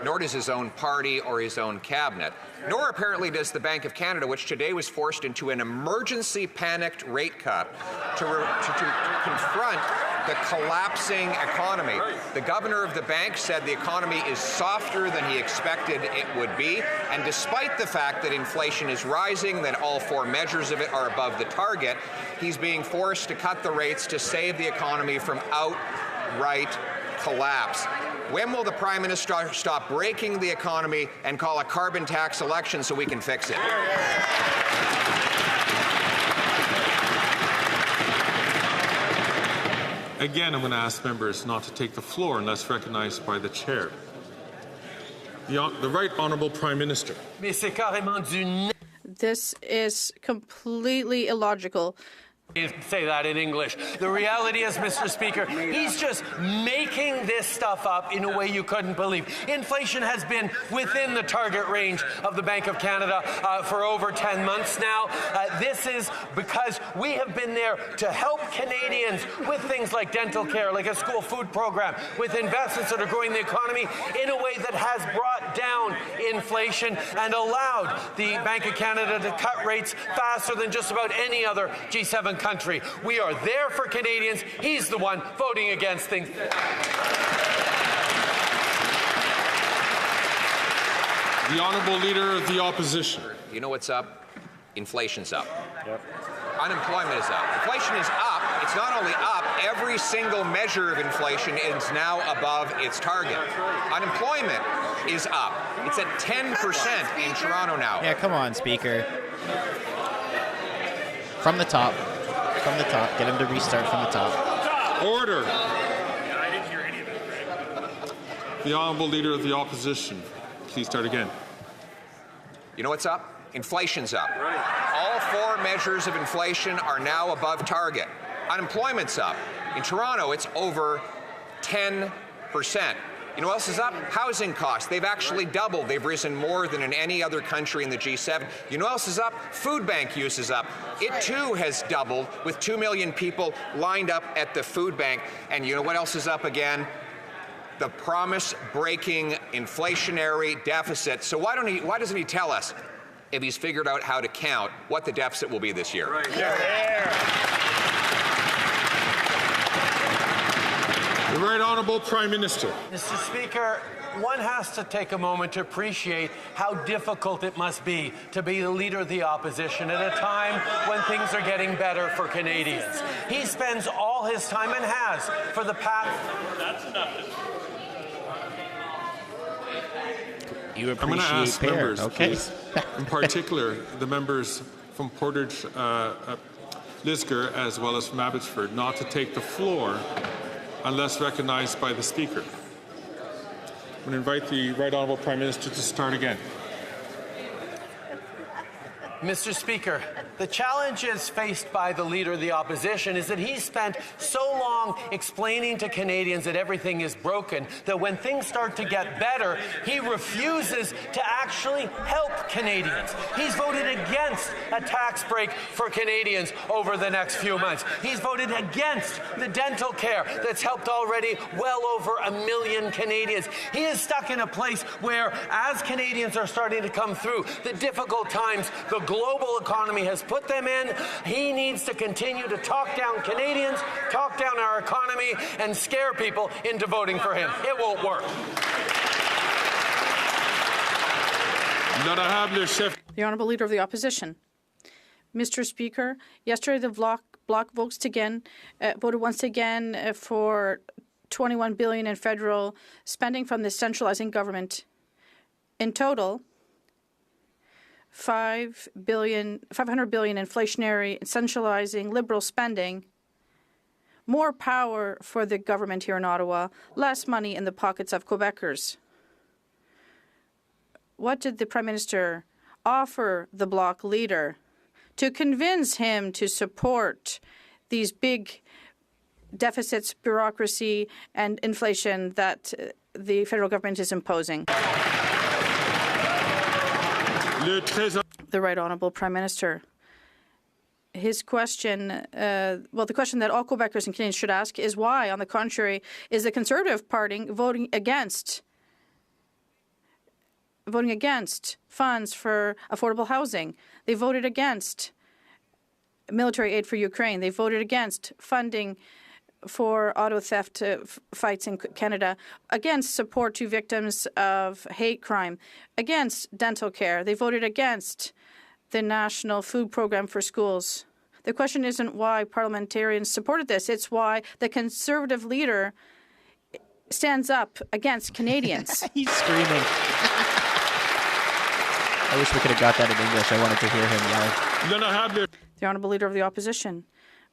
nor does his own party or his own cabinet, nor apparently does the Bank of Canada, which today was forced into an emergency panicked rate cut to confront the collapsing economy. The governor of the bank said the economy is softer than he expected it would be, and despite the fact that inflation is rising, that all 4 measures of it are above the target, he's being forced to cut the rates to save the economy from outright collapse. When will the Prime Minister stop breaking the economy and call a carbon tax election so we can fix it? Again, I'm going to ask members not to take the floor unless recognized by the Chair. The Right Honourable Prime Minister. This is completely illogical. Say that in English. The reality is, Mr. Speaker, he's just making this stuff up in a way you couldn't believe. Inflation has been within the target range of the Bank of Canada for over 10 months now. This is because we have been there to help Canadians with things like dental care, like a school food program, with investments that are growing the economy in a way that has brought down inflation and allowed the Bank of Canada to cut rates faster than just about any other G7 country. We are there for Canadians. He's the one voting against things. The Honourable Leader of the Opposition. You know what's up? Inflation's up. Yep. Unemployment is up. Inflation is up. It's not only up, every single measure of inflation is now above its target. Unemployment is up. It's at 10% in Toronto now. Yeah, come on, Speaker. From the top. From the top. Get him to restart from the top. Order. I didn't hear any of it. The Honourable Leader of the Opposition. Please start again. You know what's up? Inflation's up. All 4 measures of inflation are now above target. Unemployment's up. In Toronto, it's over 10%. You know what else is up? Housing costs. They've actually doubled. They've risen more than in any other country in the G7. You know what else is up? Food bank use is up. It too has doubled, with 2 million people lined up at the food bank. And you know what else is up again? The promise-breaking inflationary deficit. So why doesn't he tell us, if he's figured out how to count, what the deficit will be this year? Right. Yeah. The Right Honourable Prime Minister. Mr. Speaker, one has to take a moment to appreciate how difficult it must be to be the Leader of the Opposition at a time when things are getting better for Canadians. He spends all his time, and has for the past... That's enough. You appreciate I'm going to ask Pierre. members, okay. please, in particular the members from Portage, Lisgar, as well as from Abbotsford, not to take the floor unless recognized by the Speaker. I'm going to invite the Right Honourable Prime Minister to start again. Mr. Speaker, the challenges faced by the Leader of the Opposition is that he's spent so long explaining to Canadians that everything is broken that when things start to get better, he refuses to actually help Canadians. He's voted against a tax break for Canadians over the next few months. He's voted against the dental care that's helped already well over 1 million Canadians. He is stuck in a place where, as Canadians are starting to come through the difficult times the global economy has put them in, he needs to continue to talk down Canadians, talk down our economy, and scare people into voting for him. It won't work. The Honourable Leader of the Opposition. Mr. Speaker, yesterday the bloc voted once again for $21 billion in federal spending from the centralizing government. In total, $500 billion inflationary, centralizing, liberal spending, more power for the government here in Ottawa, less money in the pockets of Quebecers. What did the Prime Minister offer the Bloc leader to convince him to support these big deficits, bureaucracy, and inflation that the federal government is imposing? The Right Honourable Prime Minister. His question, the question that all Quebecers and Canadians should ask is why, on the contrary, is the Conservative Party voting against funds for affordable housing? They voted against military aid for Ukraine. They voted against funding for auto theft fights in Canada, against support to victims of hate crime, against dental care. They voted against the National Food Program for schools. The question isn't why parliamentarians supported this. It's why the Conservative leader stands up against Canadians. He's screaming. I wish we could have got that in English. I wanted to hear him yell. The Honourable Leader of the Opposition,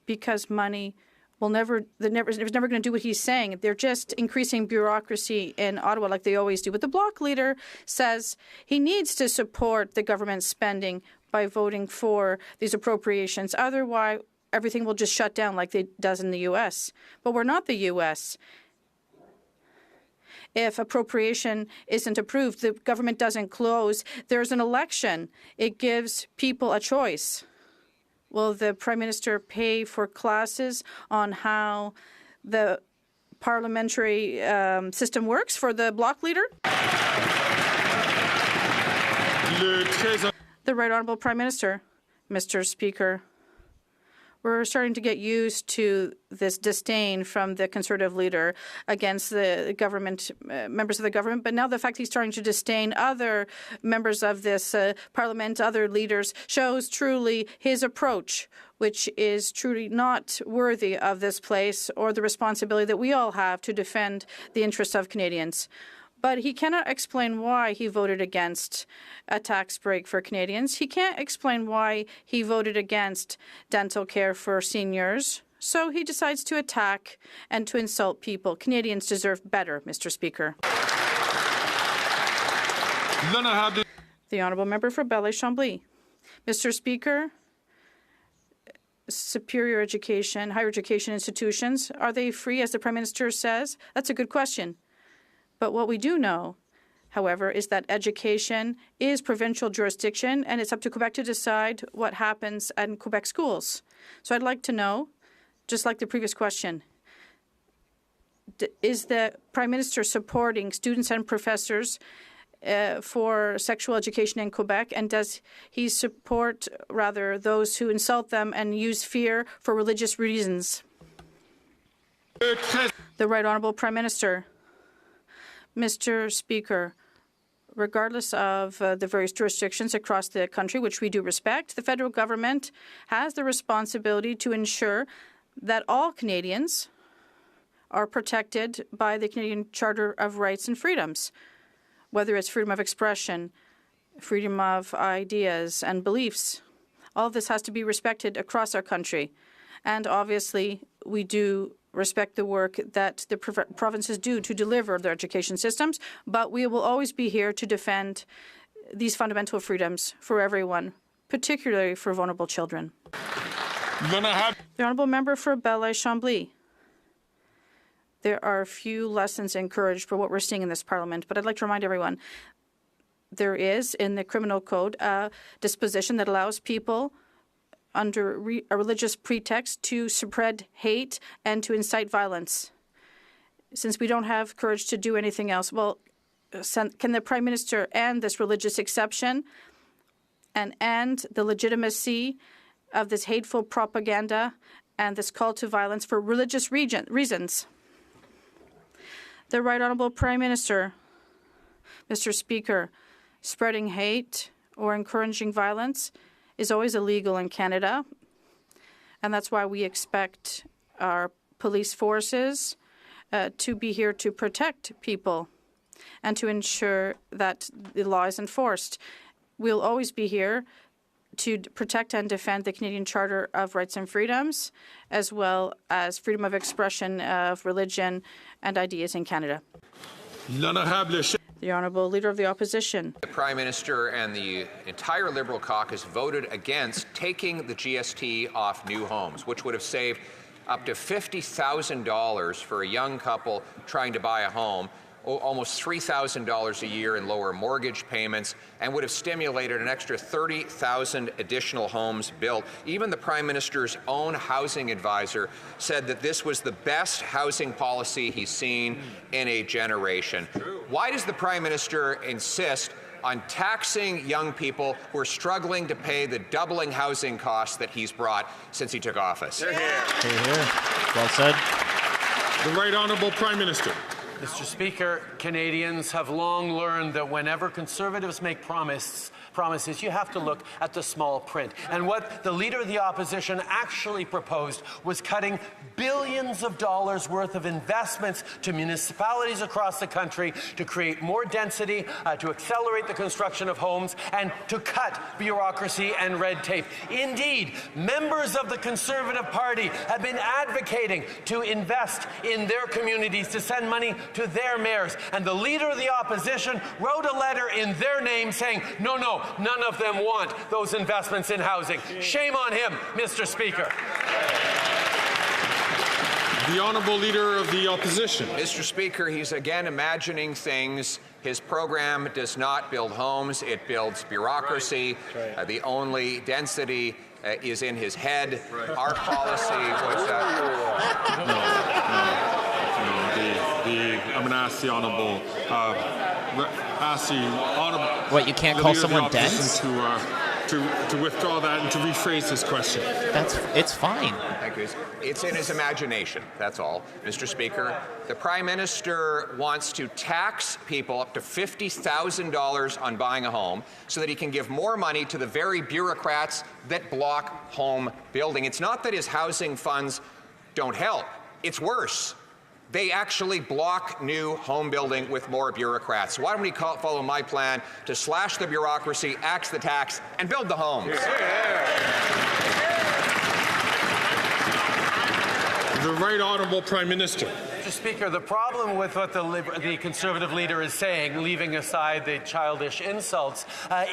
because money is never going to do what he's saying. They're just increasing bureaucracy in Ottawa like they always do. But the Bloc leader says he needs to support the government spending by voting for these appropriations. Otherwise, everything will just shut down like it does in the U.S. But we're not the U.S. If appropriation isn't approved, the government doesn't close, there's an election. It gives people a choice. Will the Prime Minister pay for classes on how the parliamentary system works for the Bloc leader? The Right Honourable Prime Minister. Mr. Speaker, we're starting to get used to this disdain from the Conservative leader against the government, members of the government. But now the fact he's starting to disdain other members of this parliament, other leaders, shows truly his approach, which is truly not worthy of this place or the responsibility that we all have to defend the interests of Canadians. But he cannot explain why he voted against a tax break for Canadians. He can't explain why he voted against dental care for seniors. So he decides to attack and to insult people. Canadians deserve better, Mr. Speaker. The Honourable Member for Belleuil-Chambly. Mr. Speaker, superior education, higher education institutions, are they free, as the Prime Minister says? That's a good question. But what we do know, however, is that education is provincial jurisdiction, and it's up to Quebec to decide what happens in Quebec schools. So I'd like to know, just like the previous question, is the Prime Minister supporting students and professors for sexual education in Quebec, and does he support, rather, those who insult them and use fear for religious reasons? The Right Honourable Prime Minister. Mr. Speaker, regardless of the various jurisdictions across the country, which we do respect, the federal government has the responsibility to ensure that all Canadians are protected by the Canadian Charter of Rights and Freedoms, whether it's freedom of expression, freedom of ideas and beliefs. All of this has to be respected across our country. And obviously, we do respect the work that the provinces do to deliver their education systems, but we will always be here to defend these fundamental freedoms for everyone, particularly for vulnerable children. The Honourable Member for Belleuil-Chambly. There are a few lessons encouraged for what we're seeing in this Parliament, but I'd like to remind everyone there is, in the Criminal Code, a disposition that allows people under a religious pretext to spread hate and to incite violence. Since we don't have courage to do anything else, well, can the Prime Minister end this religious exception and end the legitimacy of this hateful propaganda and this call to violence for religious reasons? The Right Honourable Prime Minister. Mr. Speaker, spreading hate or encouraging violence is always illegal in Canada, and that's why we expect our police forces to be here to protect people and to ensure that the law is enforced. We'll always be here to protect and defend the Canadian Charter of Rights and Freedoms, as well as freedom of expression of religion and ideas in Canada. The Honourable Leader of the Opposition. The Prime Minister and the entire Liberal caucus voted against taking the GST off new homes, which would have saved up to $50,000 for a young couple trying to buy a home, almost $3,000 a year in lower mortgage payments, and would have stimulated an extra 30,000 additional homes built. Even the Prime Minister's own housing advisor said that this was the best housing policy he's seen in a generation. Why does the Prime Minister insist on taxing young people who are struggling to pay the doubling housing costs that he's brought since he took office? Hear, hear. Well said. The Right Honourable Prime Minister. Mr. Speaker, Canadians have long learned that whenever Conservatives make promises, you have to look at the small print. And what the Leader of the Opposition actually proposed was cutting billions of dollars worth of investments to municipalities across the country to create more density, to accelerate the construction of homes, and to cut bureaucracy and red tape. Indeed, members of the Conservative Party have been advocating to invest in their communities, to send money to their mayors. And the Leader of the Opposition wrote a letter in their name saying, no, none of them want those investments in housing. Shame on him, Mr. Speaker. The Honourable Leader of the Opposition. Mr. Speaker, he's again imagining things. His program does not build homes, it builds bureaucracy. The only density is in his head. Our policy was... I'm going to ask the Honourable... What, you can't call someone dense? To withdraw that and to rephrase his question. It's fine. Thank you. It's in his imagination, that's all. Mr. Speaker, the Prime Minister wants to tax people up to $50,000 on buying a home so that he can give more money to the very bureaucrats that block home building. It's not that his housing funds don't help. It's worse. They actually block new home building with more bureaucrats. Why don't we follow my plan to slash the bureaucracy, axe the tax, and build the homes? The Right Honourable Prime Minister. Mr. Speaker, the problem with what the Conservative leader is saying, leaving aside the childish insults,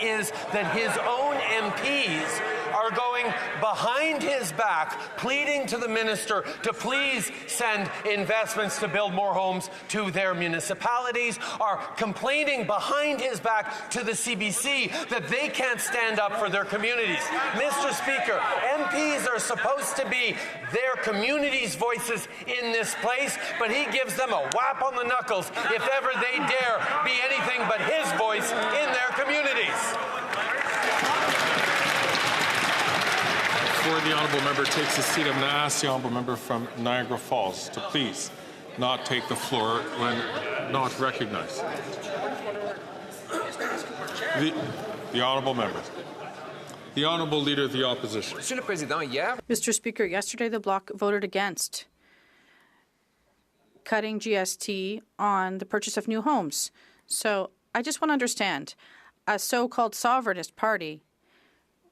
is that his own MPs are going behind his back, pleading to the minister to please send investments to build more homes to their municipalities, are complaining behind his back to the CBC that they can't stand up for their communities. Mr. Speaker, MPs are supposed to be their communities' voices in this place, but he gives them a whap on the knuckles if ever they dare be anything but his voice in their communities. Before the Honourable Member takes his seat, I'm going to ask the Honourable Member from Niagara Falls to please not take the floor when not recognized. The Honourable Member. The Honourable Leader of the Opposition. Mr. Speaker, yesterday the Bloc voted against cutting GST on the purchase of new homes. So I just want to understand, a so-called sovereignist party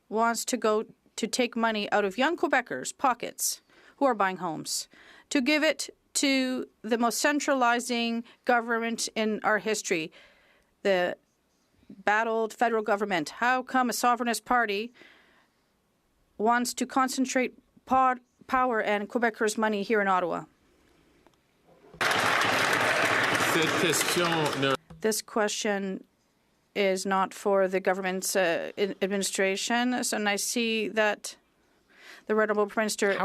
wants to take money out of young Quebecers' pockets who are buying homes, to give it to the most centralizing government in our history, the battled federal government. How come a sovereignist party wants to concentrate power and Quebecers' money here in Ottawa? This question is not for the government's administration. So, and I see that the Right Honourable Prime Minister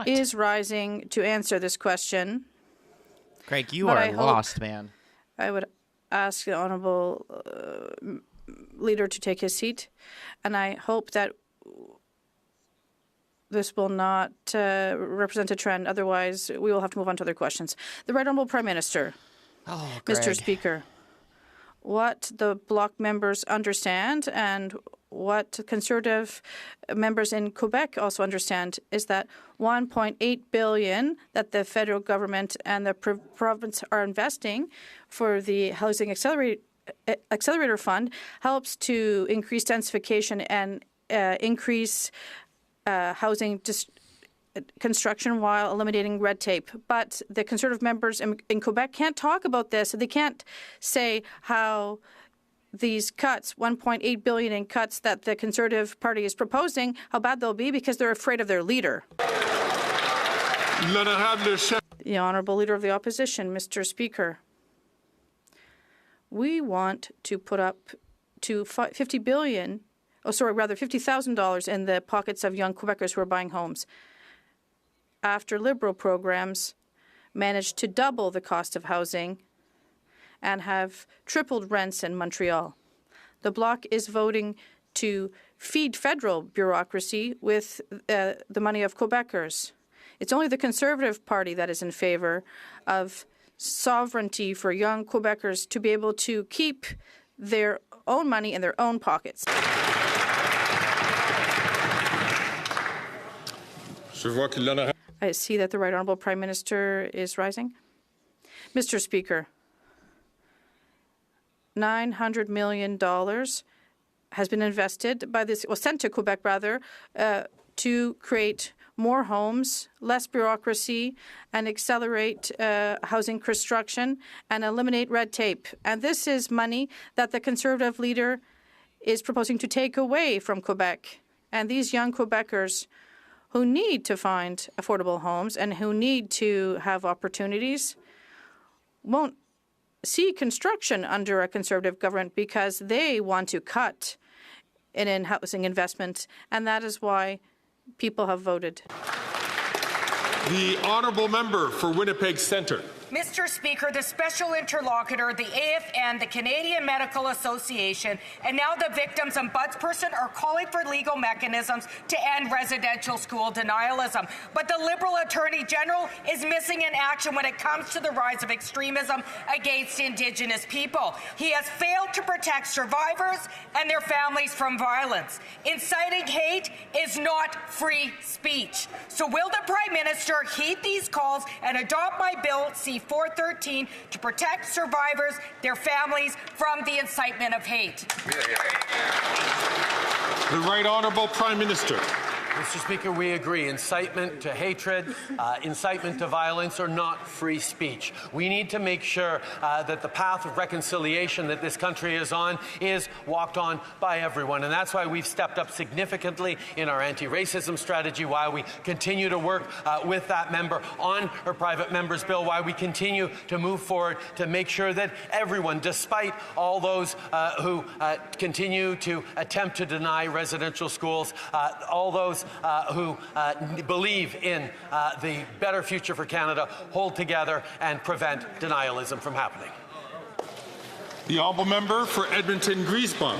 is rising to answer this question. Greg, you are lost, man. I would ask the Honourable Leader to take his seat, and I hope that this will not represent a trend. Otherwise, we will have to move on to other questions. The Right Honourable Prime Minister. Mr. Speaker, what the Bloc members understand and what Conservative members in Quebec also understand is that $1.8 billion that the federal government and the province are investing for the Housing Accelerator Fund helps to increase densification and increase housing construction while eliminating red tape. But the Conservative members in Quebec can't talk about this. They can't say how these cuts, $1.8 billion in cuts that the Conservative Party is proposing, how bad they'll be because they're afraid of their leader. The Honourable Leader of the Opposition, Mr. Speaker. We want to put up to $50,000 in the pockets of young Quebecers who are buying homes, after Liberal programs managed to double the cost of housing and have tripled rents in Montreal. The Bloc is voting to feed federal bureaucracy with the money of Quebecers. It's only the Conservative Party that is in favour of sovereignty for young Quebecers to be able to keep their own money in their own pockets. I see that the Right Honourable Prime Minister is rising. Mr. Speaker, $900 million has been invested by this, well, sent to Quebec rather, to create more homes, less bureaucracy, and accelerate housing construction and eliminate red tape. And this is money that the Conservative leader is proposing to take away from Quebec. And these young Quebecers who need to find affordable homes and who need to have opportunities won't see construction under a Conservative government because they want to cut in housing investment, and that is why people have voted. The Honourable Member for Winnipeg Centre. Mr. Speaker, the special interlocutor, the AFN, the Canadian Medical Association, and now the victims ombudsperson are calling for legal mechanisms to end residential school denialism. But the Liberal Attorney General is missing in action when it comes to the rise of extremism against Indigenous people. He has failed to protect survivors and their families from violence. Inciting hate is not free speech. So will the Prime Minister heed these calls and adopt my bill C-413 to protect survivors, their families, from the incitement of hate? The Right Honourable Prime Minister. Mr. Speaker, we agree. Incitement to hatred, incitement to violence are not free speech. We need to make sure that the path of reconciliation that this country is on is walked on by everyone. And that's why we've stepped up significantly in our anti-racism strategy, why we continue to work with that member on her private member's bill, why we continue to move forward to make sure that everyone, despite all those who continue to attempt to deny residential schools, all those who believe in the better future for Canada, hold together and prevent denialism from happening. The Honourable Member for Edmonton-Griesbach.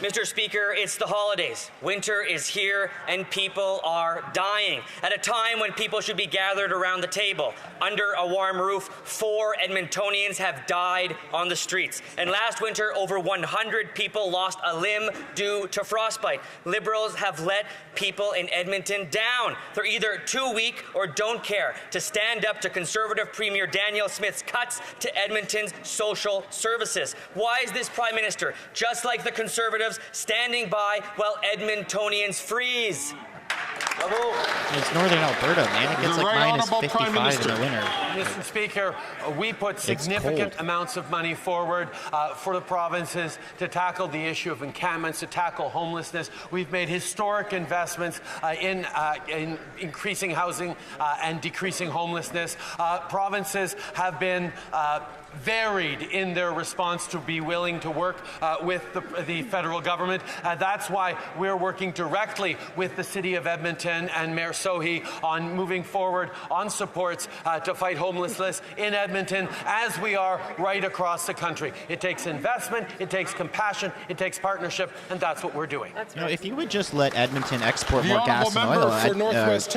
Mr. Speaker, it's the holidays. Winter is here and people are dying. At a time when people should be gathered around the table, under a warm roof, 4 Edmontonians have died on the streets. And last winter, over 100 people lost a limb due to frostbite. Liberals have let people in Edmonton down. They're either too weak or don't care to stand up to Conservative Premier Danielle Smith's cuts to Edmonton's social services. Why is this Prime Minister, just like the Conservatives, standing by while Edmontonians freeze? It's Northern Alberta, man. It gets like minus 55 in the winter. Mr. Speaker, we put significant amounts of money forward for the provinces to tackle the issue of encampments, to tackle homelessness. We've made historic investments in increasing housing and decreasing homelessness. Provinces have been varied in their response to be willing to work with the federal government. That's why we're working directly with the City of Edmonton and Mayor Sohi on moving forward on supports to fight homelessness in Edmonton, as we are right across the country. It takes investment, it takes compassion, it takes partnership, and that's what we're doing. You know, if you would just let Edmonton export more gas and oil,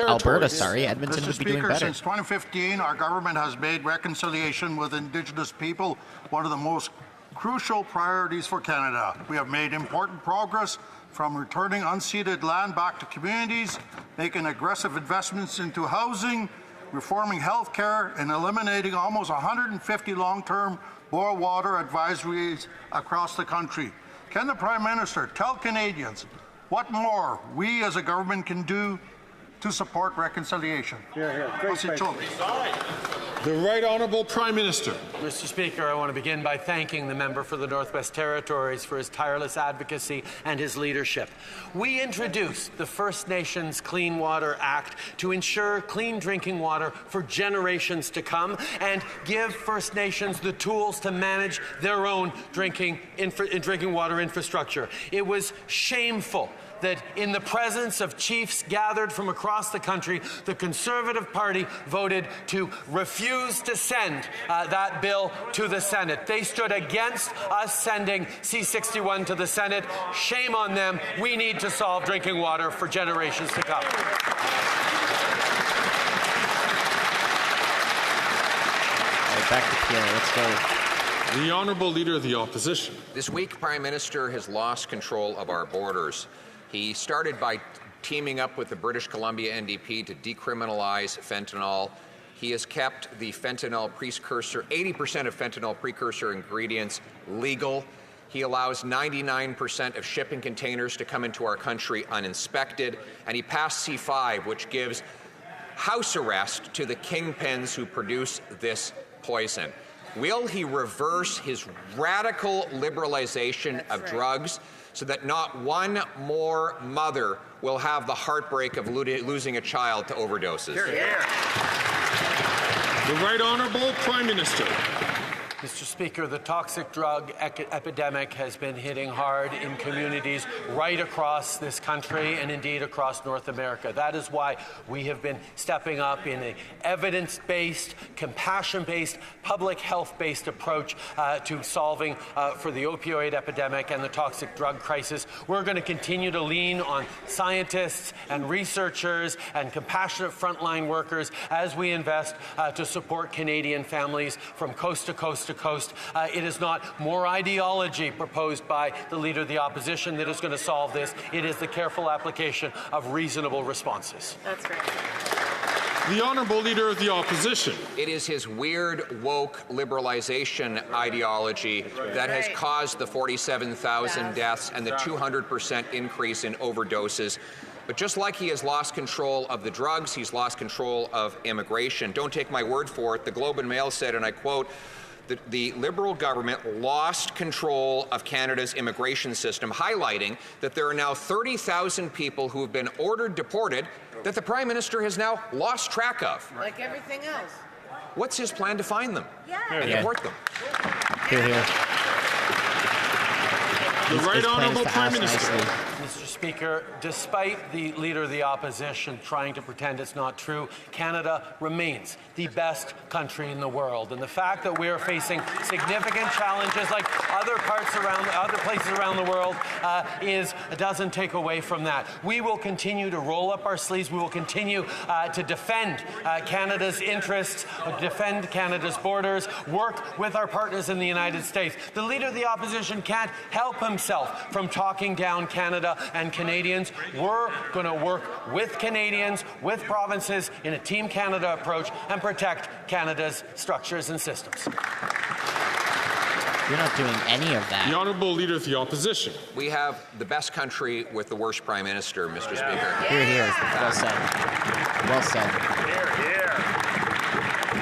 Alberta, Edmonton would be doing better. Since 2015, our government has made reconciliation with Indigenous people one of the most crucial priorities for Canada. We have made important progress from returning unceded land back to communities, making aggressive investments into housing, reforming health care, and eliminating almost 150 long-term boil water advisories across the country. Can the Prime Minister tell Canadians what more we as a government can do to support reconciliation? The Right Honourable Prime Minister. Mr. Speaker, I want to begin by thanking the member for the Northwest Territories for his tireless advocacy and his leadership. We introduced the First Nations Clean Water Act to ensure clean drinking water for generations to come and give First Nations the tools to manage their own drinking water infrastructure. It was shameful that in the presence of chiefs gathered from across the country, the Conservative Party voted to refuse to send that bill to the Senate. They stood against us sending C-61 to the Senate. Shame on them. We need to solve drinking water for generations to come. Back to Pierre. Let's go. The Honourable Leader of the Opposition. This week, Prime Minister has lost control of our borders. He started by teaming up with the British Columbia NDP to decriminalize fentanyl. He has kept the fentanyl precursor, 80% of fentanyl precursor ingredients legal. He allows 99% of shipping containers to come into our country uninspected. And he passed C5, which gives house arrest to the kingpins who produce this poison. Will he reverse his radical liberalization of drugs so that not one more mother will have the heartbreak of losing a child to overdoses? Here, here. The Right Honourable Prime Minister. Mr. Speaker, the toxic drug epidemic has been hitting hard in communities right across this country and indeed across North America. That is why we have been stepping up in an evidence-based, compassion-based, public health-based approach to solving for the opioid epidemic and the toxic drug crisis. We're going to continue to lean on scientists and researchers and compassionate frontline workers as we invest to support Canadian families from coast to coast to coast. It is not more ideology proposed by the Leader of the Opposition that is going to solve this. It is the careful application of reasonable responses. That's great. The Honourable Leader of the Opposition. It is his weird, woke liberalization ideology that has caused the 47,000 deaths and the 200% increase in overdoses. But just like he has lost control of the drugs, he's lost control of immigration. Don't take my word for it. The Globe and Mail said, and I quote, the Liberal government lost control of Canada's immigration system, highlighting that there are now 30,000 people who have been ordered deported that the Prime Minister has now lost track of. Like everything else. What's his plan to find them and Yeah. deport them? Here. The Right Honourable Prime Minister. Mr. Speaker, despite the Leader of the Opposition trying to pretend it's not true, Canada remains the best country in the world. And the fact that we are facing significant challenges like other places around the world doesn't take away from that. We will continue to roll up our sleeves. We will continue to defend Canada's interests, defend Canada's borders, work with our partners in the United States. The Leader of the Opposition can't help himself from talking down Canada and Canadians. We're going to work with Canadians, with provinces in a Team Canada approach and protect Canada's structures and systems. You're not doing any of that. The Honourable Leader of the Opposition. We have the best country with the worst Prime Minister, Mr. Speaker. Here. Well said. Well said.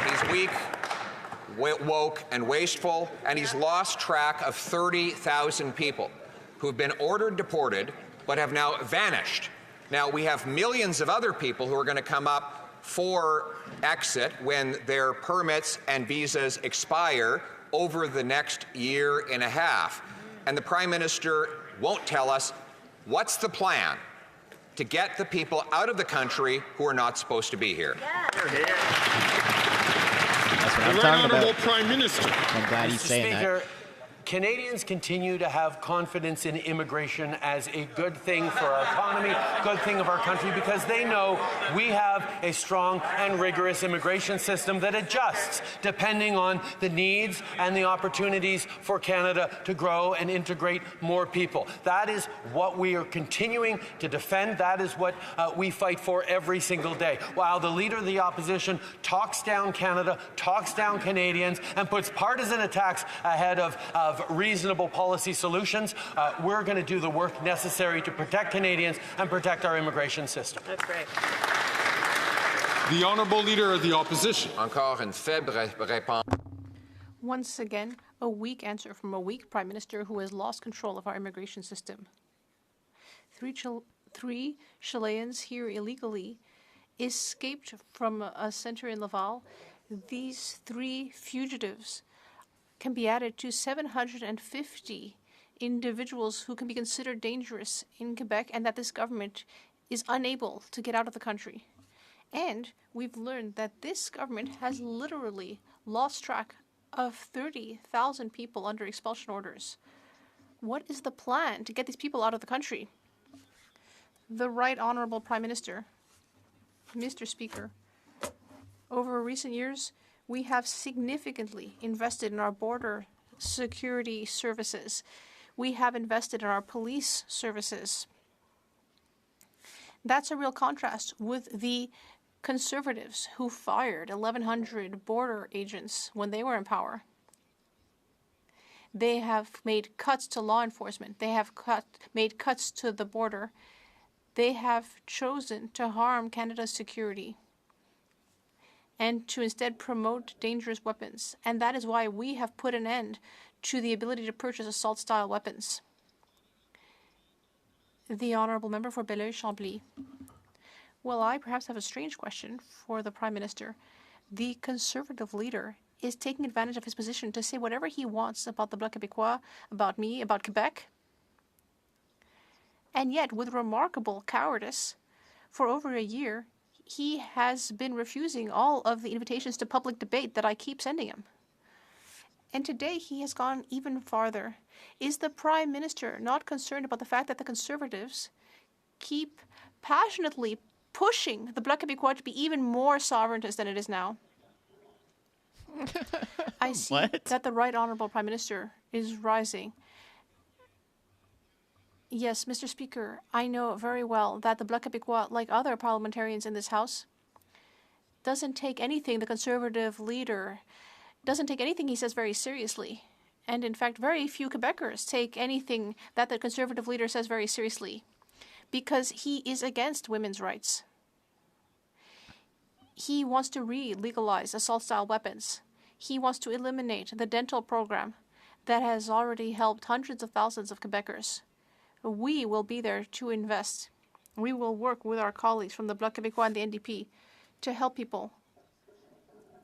He's weak, woke, and wasteful, and he's lost track of 30,000 people who've been ordered deported but have now vanished. Now, we have millions of other people who are going to come up for exit when their permits and visas expire over the next year and a half. And the Prime Minister won't tell us what's the plan to get the people out of the country who are not supposed to be here. That's what I'm The Right talking Honourable about. Prime Minister. I'm glad he's saying Speaker, that. Canadians continue to have confidence in immigration as a good thing for our economy, good thing of our country, because they know we have a strong and rigorous immigration system that adjusts depending on the needs and the opportunities for Canada to grow and integrate more people. That is what we are continuing to defend. That is what we fight for every single day. While the Leader of the Opposition talks down Canada, talks down Canadians, and puts partisan attacks ahead of reasonable policy solutions, we're going to do the work necessary to protect Canadians and protect our immigration system. That's great. The Honourable Leader of the Opposition. Encore une faible réponse. Once again, a weak answer from a weak Prime Minister who has lost control of our immigration system. Three Chileans here illegally escaped from a center in Laval. These 3 fugitives can be added to 750 individuals who can be considered dangerous in Quebec, and that this government is unable to get out of the country. And we've learned that this government has literally lost track of 30,000 people under expulsion orders. What is the plan to get these people out of the country? The Right Honourable Prime Minister, Mr. Speaker, over recent years, we have significantly invested in our border security services. We have invested in our police services. That's a real contrast with the Conservatives who fired 1,100 border agents when they were in power. They have made cuts to law enforcement. They have made cuts to the border. They have chosen to harm Canada's security and to instead promote dangerous weapons. And that is why we have put an end to the ability to purchase assault-style weapons. The Honourable Member for Belleuil-Chambly. Well, I perhaps have a strange question for the Prime Minister. The Conservative leader is taking advantage of his position to say whatever he wants about the Bloc Québécois, about me, about Quebec. And yet, with remarkable cowardice, for over a year, he has been refusing all of the invitations to public debate that I keep sending him. And today he has gone even farther. Is the Prime Minister not concerned about the fact that the Conservatives keep passionately pushing the Bloc Québécois to be even more sovereigntist than it is now? I see that the Right Honourable Prime Minister is rising. Yes, Mr. Speaker, I know very well that the Bloc Québécois, like other parliamentarians in this House, doesn't take anything the Conservative leader doesn't take anything he says very seriously. And in fact, very few Quebecers take anything that the Conservative leader says very seriously, because he is against women's rights. He wants to re-legalize assault-style weapons. He wants to eliminate the dental program that has already helped hundreds of thousands of Quebecers. We will be there to invest. We will work with our colleagues from the Bloc Québécois and the NDP to help people.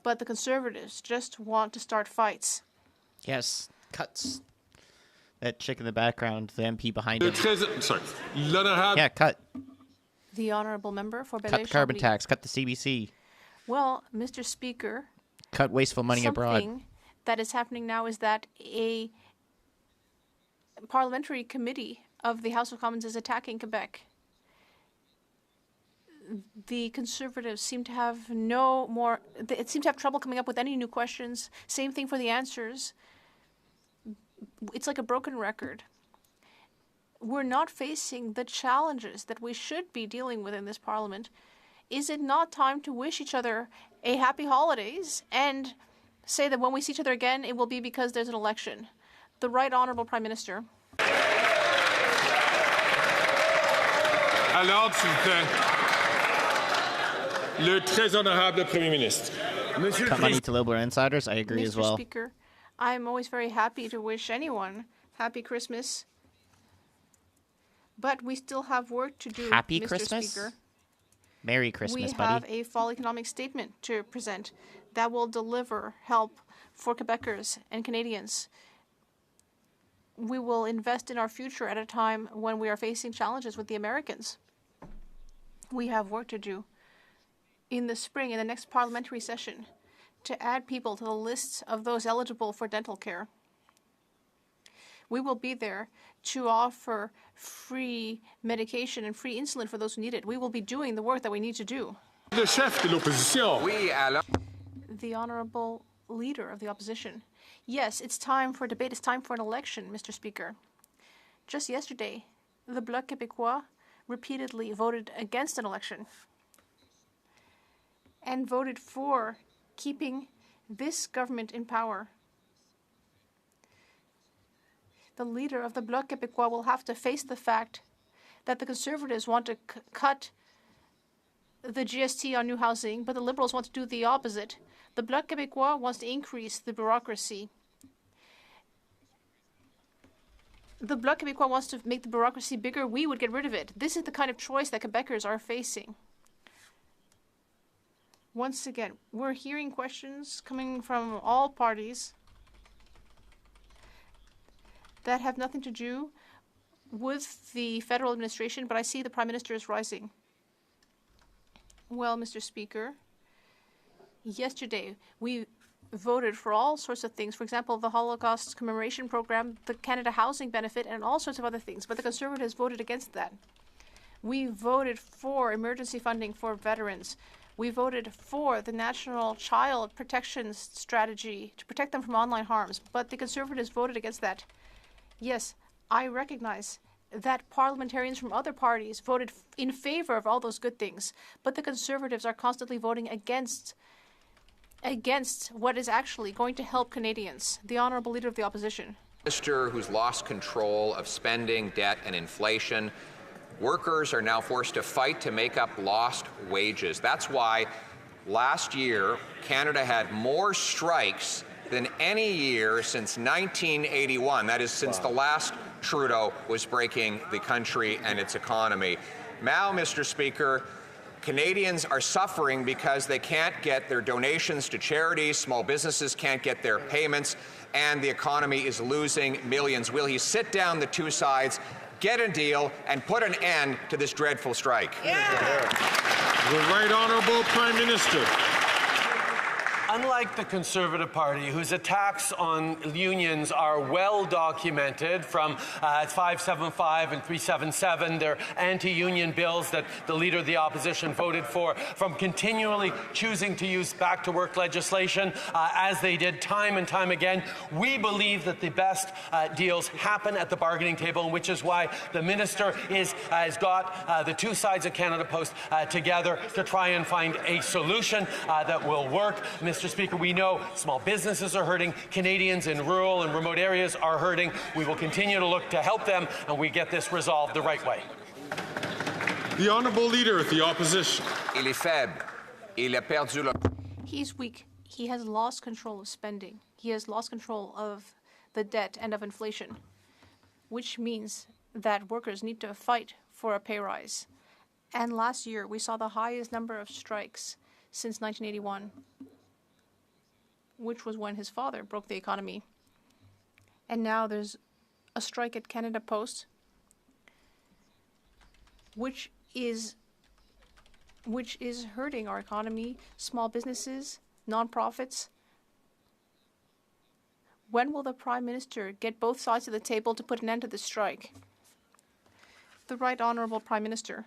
But the Conservatives just want to start fights. Yes, cuts. That chick in the background, the MP behind him. Sorry. Yeah, cut. The Honourable Member for Cut the carbon tax, cut the CBC. Well, Mr. Speaker, cut wasteful money abroad. Something that is happening now is that a parliamentary committee of the House of Commons is attacking Quebec. The Conservatives seem to have trouble coming up with any new questions. Same thing for the answers. It's like a broken record. We're not facing the challenges that we should be dealing with in this Parliament. Is it not time to wish each other a happy holidays and say that when we see each other again, it will be because there's an election? The Right Honourable Prime Minister. Alors, s'il vous plaît. Le très honorable Premier Ministre. Cut money to Liberal insiders. I agree as well. Mr. Speaker, I'm always very happy to wish anyone happy Christmas. But we still have work to do, Happy Mr. Christmas? Speaker. Merry Christmas, buddy. We have a fall economic statement to present that will deliver help for Quebecers and Canadians. We will invest in our future at a time when we are facing challenges with the Americans. We have work to do in the spring, in the next parliamentary session, to add people to the list of those eligible for dental care. We will be there to offer free medication and free insulin for those who need it. We will be doing the work that we need to do. Le chef de l'opposition. Oui, alors. The honorable leader of the opposition. Yes, it's time for a debate. It's time for an election, Mr. Speaker. Just yesterday, the Bloc Québécois repeatedly voted against an election and voted for keeping this government in power. The leader of the Bloc Québécois will have to face the fact that the Conservatives want to cut the GST on new housing, but the Liberals want to do the opposite. The Bloc Québécois wants to increase the bureaucracy. The Bloc Québécois wants to make the bureaucracy bigger. We would get rid of it. This is the kind of choice that Quebecers are facing. Once again, we're hearing questions coming from all parties that have nothing to do with the federal administration, but I see the Prime Minister is rising. Well, Mr. Speaker, yesterday we voted for all sorts of things. For example, the Holocaust commemoration program, the Canada Housing Benefit, and all sorts of other things. But the Conservatives voted against that. We voted for emergency funding for veterans. We voted for the National Child Protection Strategy to protect them from online harms. But the Conservatives voted against that. Yes, I recognize that parliamentarians from other parties voted in favor of all those good things. But the Conservatives are constantly voting against what is actually going to help Canadians. The honourable leader of the opposition. Minister who's lost control of spending, debt, and inflation. Workers are now forced to fight to make up lost wages. That's why last year Canada had more strikes than any year since 1981. That is since the last Trudeau was breaking the country and its economy. Now, Mr. Speaker, Canadians are suffering because they can't get their donations to charities, small businesses can't get their payments, and the economy is losing millions. Will he sit down the two sides, get a deal, and put an end to this dreadful strike? The Right Honourable Prime Minister. Unlike the Conservative Party, whose attacks on unions are well documented from 575 and 377, their anti-union bills that the Leader of the Opposition voted for, from continually choosing to use back-to-work legislation, as they did time and time again, we believe that the best deals happen at the bargaining table, which is why the Minister has got the two sides of Canada Post together to try and find a solution that will work. Mr. Speaker, we know small businesses are hurting, Canadians in rural and remote areas are hurting. We will continue to look to help them, and we get this resolved the right way. The Honourable Leader of the Opposition. Il est faible. Il a perdu le... He's weak. He has lost control of spending. He has lost control of the debt and of inflation, which means that workers need to fight for a pay rise. And last year, we saw the highest number of strikes since 1981. Which was when his father broke the economy. And now there's a strike at Canada Post, which is hurting our economy, small businesses, nonprofits. When will the Prime Minister get both sides of the table to put an end to the strike? The Right Honourable Prime Minister.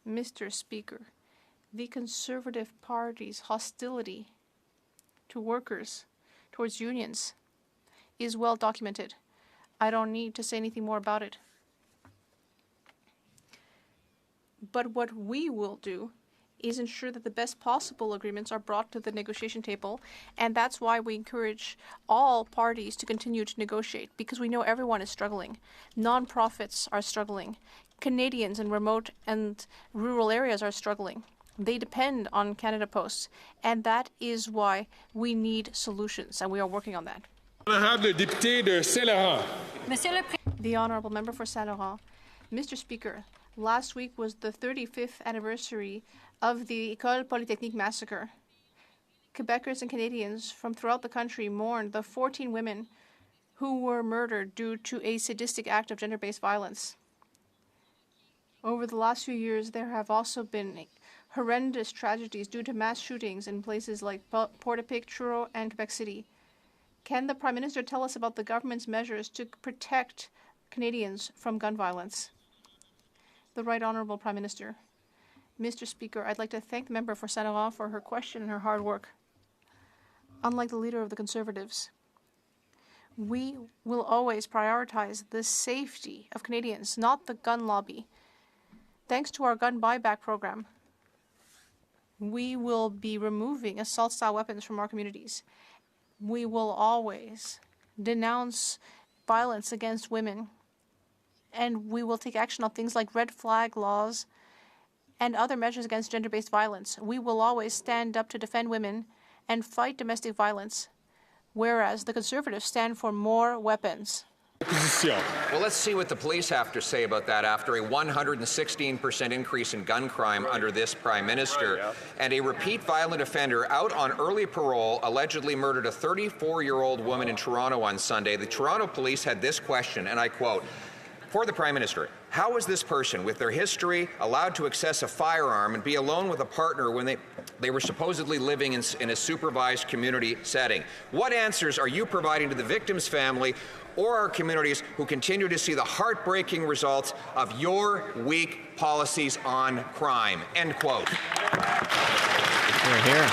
Mr. Speaker, the Conservative Party's hostility to workers, towards unions, is well documented. I don't need to say anything more about it. But what we will do is ensure that the best possible agreements are brought to the negotiation table, and that's why we encourage all parties to continue to negotiate, because we know everyone is struggling. Non-profits are struggling. Canadians in remote and rural areas are struggling. They depend on Canada Post, and that is why we need solutions, and we are working on that. Honourable député de Saint-Laurent. The Honourable Member for Saint-Laurent. Mr. Speaker, last week was the 35th anniversary of the École Polytechnique massacre. Quebecers and Canadians from throughout the country mourned the 14 women who were murdered due to a sadistic act of gender-based violence. Over the last few years, there have also been horrendous tragedies due to mass shootings in places like Portapique, Truro, and Quebec City. Can the Prime Minister tell us about the government's measures to protect Canadians from gun violence? The Right Honourable Prime Minister. Mr. Speaker, I'd like to thank the member for St. Laurent for her question and her hard work. Unlike the Leader of the Conservatives, we will always prioritize the safety of Canadians, not the gun lobby. Thanks to our gun buyback program, we will be removing assault-style weapons from our communities. We will always denounce violence against women, and we will take action on things like red flag laws and other measures against gender-based violence. We will always stand up to defend women and fight domestic violence, whereas the Conservatives stand for more weapons. Well, let's see what the police have to say about that after a 116% increase in gun crime under this Prime Minister. And a repeat violent offender out on early parole allegedly murdered a 34-year-old woman in Toronto on Sunday. The Toronto police had this question, and I quote, "For the Prime Minister, how was this person, with their history, allowed to access a firearm and be alone with a partner when they were supposedly living in a supervised community setting? What answers are you providing to the victim's family or our communities who continue to see the heartbreaking results of your weak policies on crime?" End quote. Hear, hear.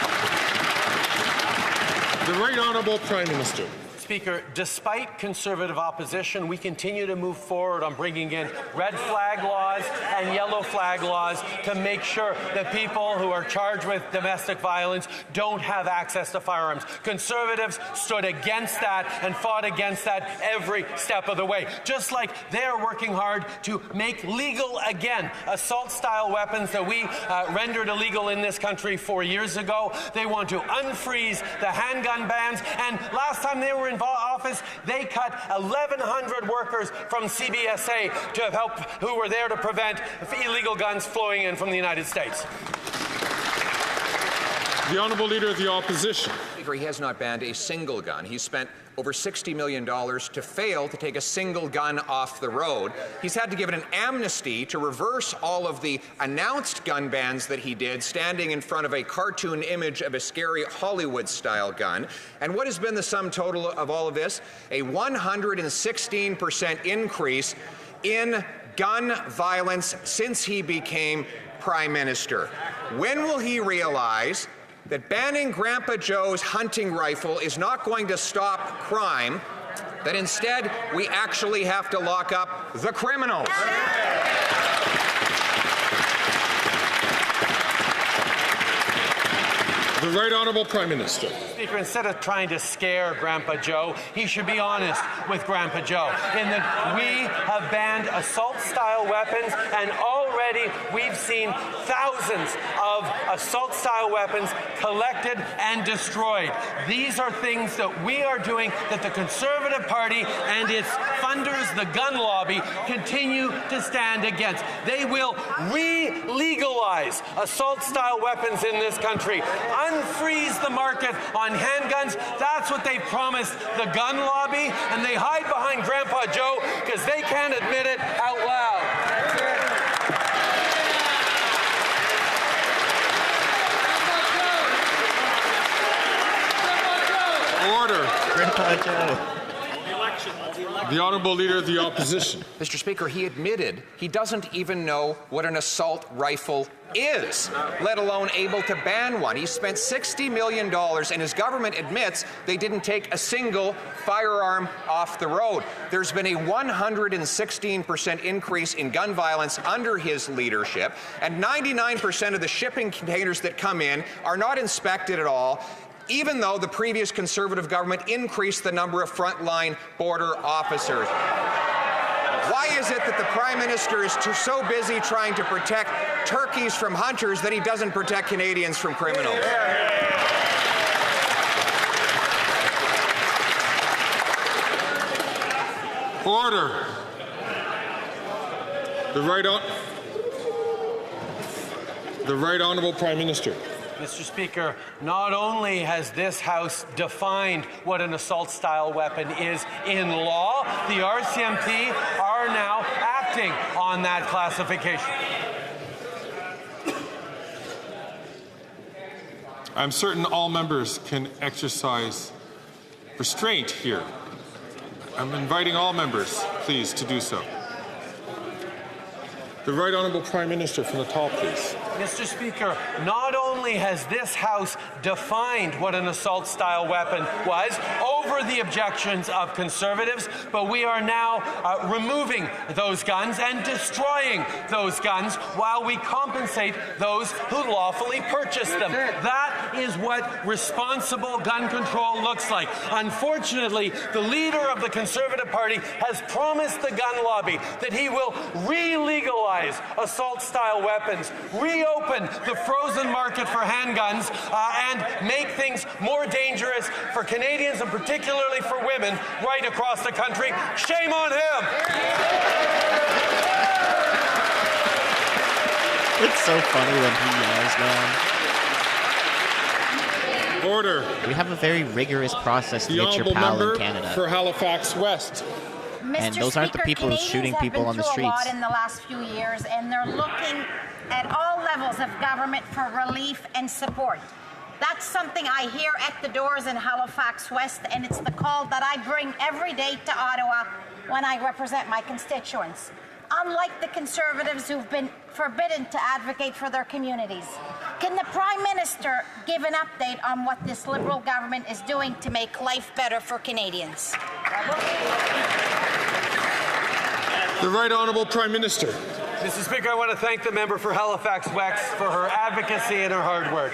The Right Honourable Prime Minister. Speaker, despite Conservative opposition, we continue to move forward on bringing in red flag laws and yellow flag laws to make sure that people who are charged with domestic violence don't have access to firearms. Conservatives stood against that and fought against that every step of the way. Just like they're working hard to make legal again assault-style weapons that we rendered illegal in this country 4 years ago. They want to unfreeze the handgun bans, and last time they were in office, they cut 1,100 workers from CBSA to help, who were there to prevent illegal guns flowing in from the United States. The Honourable Leader of the Opposition. He has not banned a single gun. He's spent over $60 million to fail to take a single gun off the road. He's had to give it an amnesty to reverse all of the announced gun bans that he did, standing in front of a cartoon image of a scary Hollywood-style gun. And what has been the sum total of all of this? A 116% increase in gun violence since he became Prime Minister. When will he realize that banning Grandpa Joe's hunting rifle is not going to stop crime, that instead we actually have to lock up the criminals? The Right Honourable Prime Minister. Speaker, instead of trying to scare Grandpa Joe, he should be honest with Grandpa Joe in that we have banned assault-style weapons, and already we've seen thousands of assault-style weapons collected and destroyed. These are things that we are doing that the Conservative Party and its funders, the gun lobby, continue to stand against. They will re-legalize assault-style weapons in this country, unfreeze the market on handguns. That's what they promised the gun lobby, and they hide behind Grandpa Joe because they can't admit it out loud. Order. Grandpa Joe. The Honourable Leader of the Opposition. Mr. Speaker, he admitted he doesn't even know what an assault rifle is, let alone able to ban one. He spent $60 million, and his government admits they didn't take a single firearm off the road. There's been a 116% increase in gun violence under his leadership, and 99% of the shipping containers that come in are not inspected at all, even though the previous Conservative government increased the number of frontline border officers. Why is it that the Prime Minister is so busy trying to protect turkeys from hunters that he doesn't protect Canadians from criminals? Order. The Right Honourable Prime Minister. Mr. Speaker, not only has this House defined what an assault-style weapon is in law, the RCMP are now acting on that classification. I'm certain all members can exercise restraint here. I'm inviting all members, please, to do so. The Right Honourable Prime Minister from the top, please. Mr. Speaker, not only has this House defined what an assault-style weapon was over the objections of Conservatives, but we are now removing those guns and destroying those guns while we compensate those who lawfully purchased them. That is what responsible gun control looks like. Unfortunately, the leader of the Conservative Party has promised the gun lobby that he will re-legalize assault-style weapons, reopen the frozen market for handguns, and make things more dangerous for Canadians and particularly for women right across the country. Shame on him! It's so funny when he yells, man. Order. We have a very rigorous process to get your pal in Canada. For Halifax West. And those aren't the people who's shooting people on the streets. Canadians have been through a lot in the last few years, and they're looking at all levels of government for relief and support. That's something I hear at the doors in Halifax West, and it's the call that I bring every day to Ottawa when I represent my constituents. Unlike the Conservatives who've been forbidden to advocate for their communities. Can the Prime Minister give an update on what this Liberal government is doing to make life better for Canadians? The Right Honourable Prime Minister. Mr. Speaker, I want to thank the member for Halifax West for her advocacy and her hard work.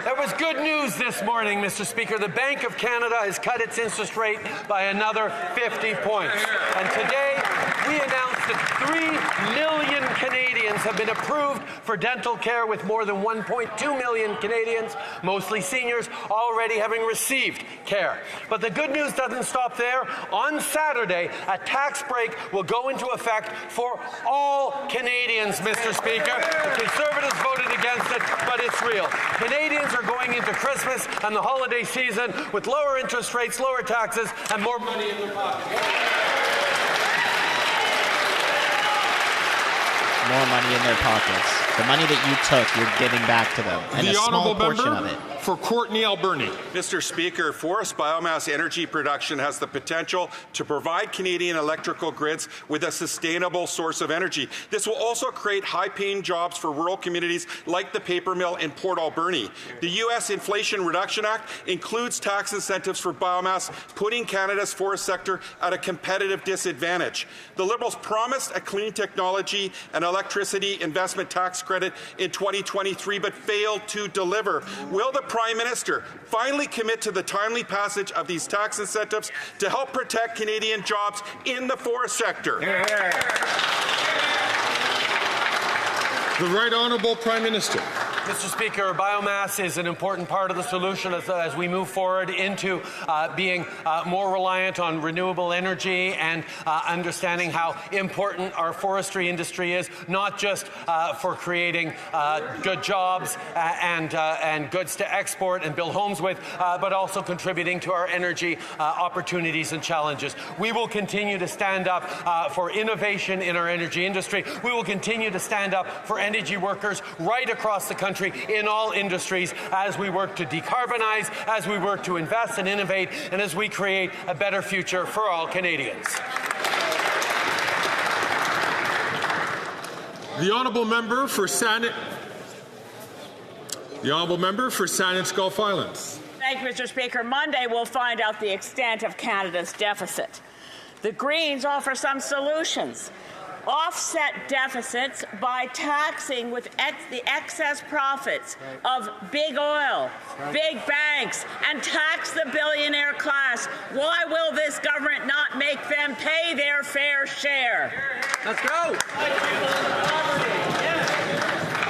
There was good news this morning, Mr. Speaker. The Bank of Canada has cut its interest rate by another 50 points. And today, we announced that 3 million Canadians have been approved for dental care, with more than 1.2 million Canadians, mostly seniors, already having received care. But the good news doesn't stop there. On Saturday, a tax break will go into effect for all Canadians, Mr. Speaker. The Conservatives voted against it, but it's real. Canadians are going into Christmas and the holiday season with lower interest rates, lower taxes, and more money in their pockets. More money in their pockets. The money that you took, you're giving back to them. And the a small portion of it. For Courtney Alberni. Mr. Speaker, forest biomass energy production has the potential to provide Canadian electrical grids with a sustainable source of energy. This will also create high-paying jobs for rural communities like the paper mill in Port Alberni. The U.S. Inflation Reduction Act includes tax incentives for biomass, putting Canada's forest sector at a competitive disadvantage. The Liberals promised a clean technology and electricity investment tax credit in 2023, but failed to deliver. Will the Prime Minister finally commit to the timely passage of these tax incentives to help protect Canadian jobs in the forest sector? The Right Honourable Prime Minister. Mr. Speaker, biomass is an important part of the solution as we move forward into being more reliant on renewable energy and understanding how important our forestry industry is, not just for creating good jobs and goods to export and build homes with, but also contributing to our energy opportunities and challenges. We will continue to stand up for innovation in our energy industry. We will continue to stand up for energy workers right across the country in all industries as we work to decarbonize, as we work to invest and innovate, and as we create a better future for all Canadians. The Honourable Member for Saanich Gulf Islands. Thank you, Mr. Speaker. Monday we'll find out the extent of Canada's deficit. The Greens offer some solutions. Offset deficits by taxing with the excess profits of big oil, big banks, and tax the billionaire class. Why will this government not make them pay their fair share? Let's go.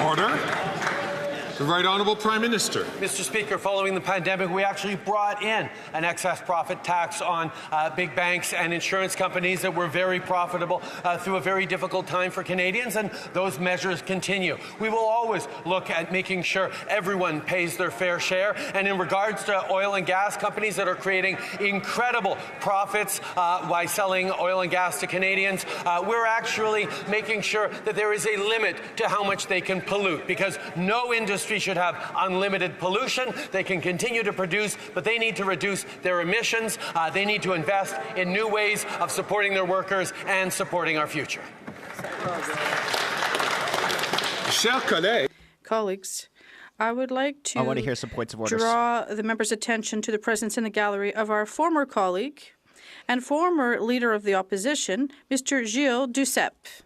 Order. The Right Honourable Prime Minister. Mr. Speaker, following the pandemic, we actually brought in an excess profit tax on big banks and insurance companies that were very profitable through a very difficult time for Canadians, and those measures continue. We will always look at making sure everyone pays their fair share, and in regards to oil and gas companies that are creating incredible profits by selling oil and gas to Canadians, we're actually making sure that there is a limit to how much they can pollute, because no industry industry should have unlimited pollution. They can continue to produce, but they need to reduce their emissions. They need to invest in new ways of supporting their workers and supporting our future. Colleagues, I would like to I want to hear some points of order. draw the members' attention to the presence in the gallery of our former colleague and former Leader of the Opposition, Mr. Gilles Duceppe.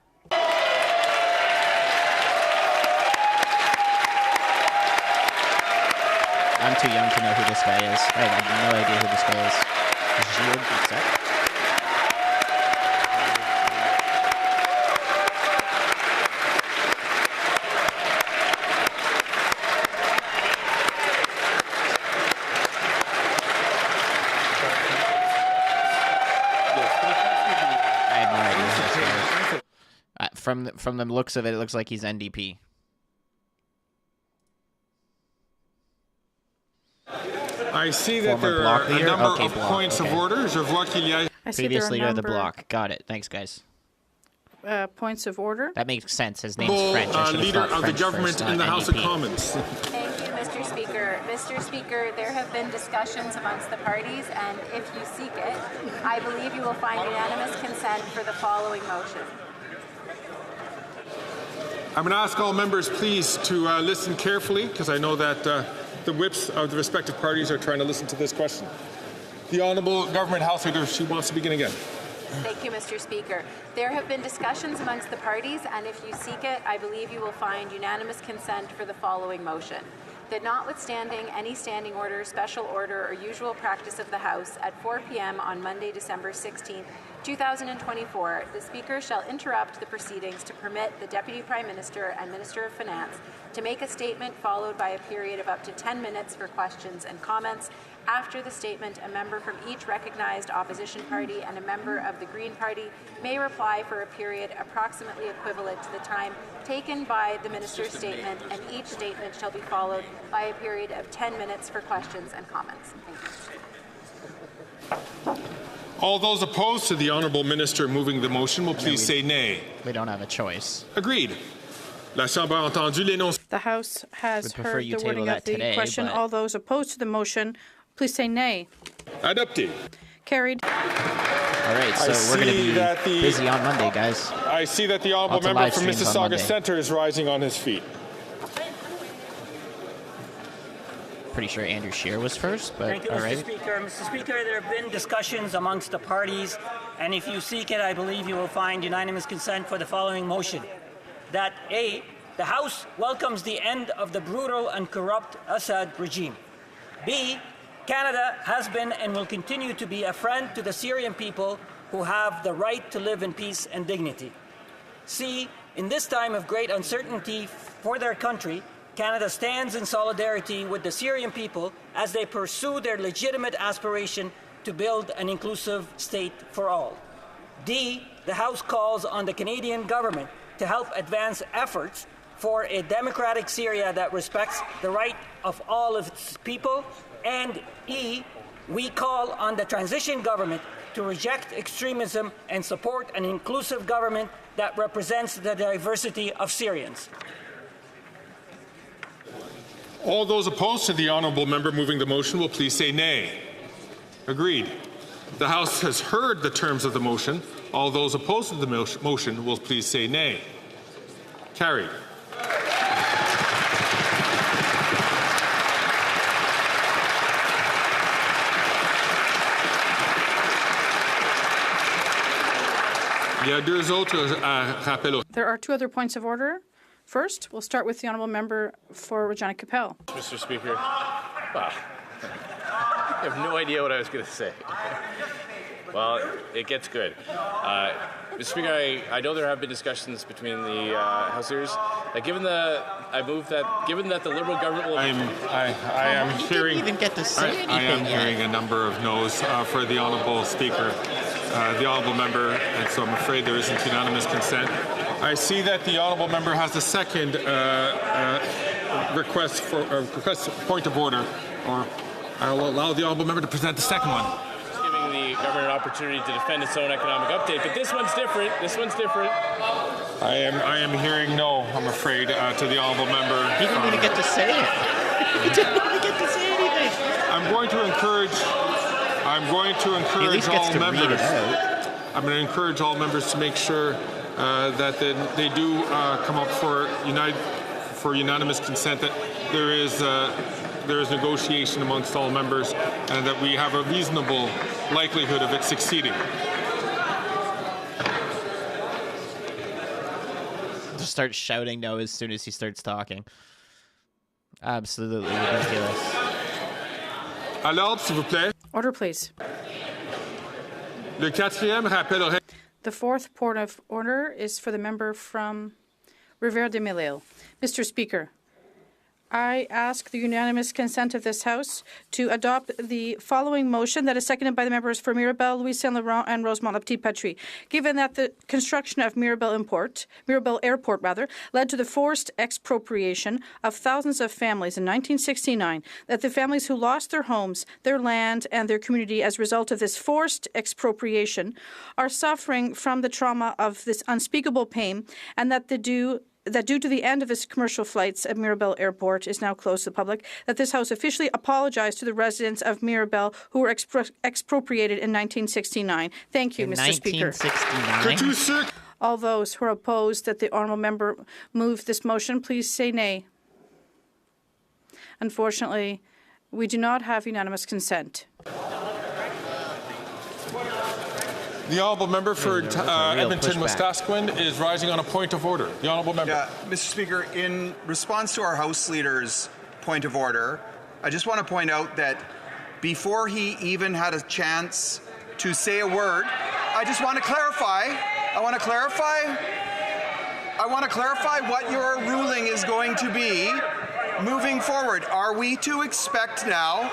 I'm too young to know who this guy is. I have no idea who this guy is. Gilles Duceppe. From the looks of it, it looks like he's NDP. I see that there are a number of points of order. Je vois qu'il y a... Previous leader of the bloc. Got it. Thanks, guys. Points of order. That makes sense. His name's French. I Leader of the government first, in the House of NDP. Commons. Thank you, Mr. Speaker. Mr. Speaker, there have been discussions amongst the parties, and if you seek it, I believe you will find unanimous consent for the following motion. I'm going to ask all members, please, to listen carefully, because I know that the whips of the respective parties are trying to listen to this question. The Honourable Government House Leader, she wants to begin again. Thank you, Mr. Speaker. There have been discussions amongst the parties, and if you seek it, I believe you will find unanimous consent for the following motion. That notwithstanding any standing order, special order, or usual practice of the House, at 4 p.m. on Monday, December 16th, 2024, the Speaker shall interrupt the proceedings to permit the Deputy Prime Minister and Minister of Finance to make a statement followed by a period of up to 10 minutes for questions and comments. After the statement, a member from each recognized opposition party and a member of the Green Party may reply for a period approximately equivalent to the time taken by the Minister's statement, and each statement shall be followed by a period of 10 minutes for questions and comments. Thank you. All those opposed to the Honourable Minister moving the motion will please say nay. We don't have a choice. Agreed. La Chambre a entendu l'énoncé. The House has prefer heard you the table wording that of the today, question. but- All those opposed to the motion, please say nay. Adopté. Carried. All right, so we're going to be busy on Monday, guys. I see that the Honourable Lots of Member live from streams on Monday. Mississauga Centre is rising on his feet. Pretty sure Andrew Scheer was first, but Thank you, all Mr. right. Speaker. Mr. Speaker, there have been discussions amongst the parties, and if you seek it, I believe you will find unanimous consent for the following motion. That A, the House welcomes the end of the brutal and corrupt Assad regime. B, Canada has been and will continue to be a friend to the Syrian people who have the right to live in peace and dignity. C, in this time of great uncertainty for their country, Canada stands in solidarity with the Syrian people as they pursue their legitimate aspiration to build an inclusive state for all. D, the House calls on the Canadian government to help advance efforts for a democratic Syria that respects the right of all of its people. And E, we call on the transition government to reject extremism and support an inclusive government that represents the diversity of Syrians. All those opposed to the Honourable Member moving the motion will please say nay. Agreed. The House has heard the terms of the motion. All those opposed to the motion will please say nay. Carried. Il y a deux autres rappels. There are two other points of order. First, we'll start with the Honourable Member for Regina Capel. Mr. Speaker, I have no idea what I was going to say. Well, it gets good. Mr. Speaker, I know there have been discussions between the House leaders. Given that the Liberal government will... I am hearing. Didn't even get to say anything I am yet. hearing a number of no's for the Honourable Speaker, the Honourable Member, and so I'm afraid there isn't unanimous consent. I see that the Honourable Member has a second request for point of order, or I'll allow the Honourable Member to present the second one. Just giving the government an opportunity to defend its own economic update, but this one's different. This one's different. I am hearing no, I'm afraid, to the honourable member. He didn't even get to say it. He didn't even get to say anything. I'm going to encourage He at least gets all to members. read it out. I'm going to encourage all members to make sure that they do come up for unanimous consent. That there is negotiation amongst all members, and that we have a reasonable likelihood of it succeeding. Just start shouting no as soon as he starts talking. Absolutely ridiculous. À l'ordre, s'il vous plaît. Order, please. Le quatrième rappel au The fourth point of order is for the member from Rivera-des-Mille. Mr. Speaker, I ask the unanimous consent of this House to adopt the following motion that is seconded by the members for Mirabel, Louis Saint Laurent, and Rosemont La Petite Patrie. Given that the construction of Mirabel Airport led to the forced expropriation of thousands of families in 1969, that the families who lost their homes, their land, and their community as a result of this forced expropriation are suffering from the trauma of this unspeakable pain, and that due to the end of its commercial flights at Mirabel Airport is now closed to the public, that this House officially apologize to the residents of Mirabel who were expropriated in 1969. Thank you, Mr. Speaker. 1969? All those who are opposed that the honourable member move this motion, please say nay. Unfortunately, we do not have unanimous consent. The honourable member for Edmonton-Westaskewin is rising on a point of order. The honourable member. Yeah, Mr. Speaker, in response to our House Leader's point of order, I just want to point out that before he even had a chance to say a word, I just want to clarify. I want to clarify what your ruling is going to be moving forward. Are we to expect now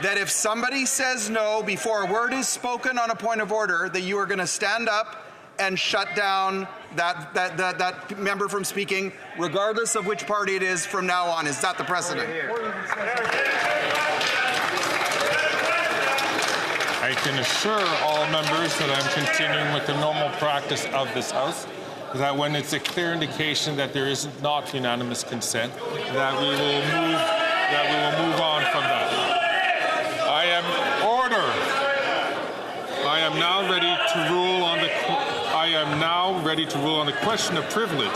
that if somebody says no before a word is spoken on a point of order, that you are going to stand up and shut down that member from speaking, regardless of which party it is from now on? Is that the precedent? I can assure all members that I'm continuing with the normal practice of this House, that when it's a clear indication that there is not unanimous consent, that we will move on from that. I am now ready to rule on the question of privilege.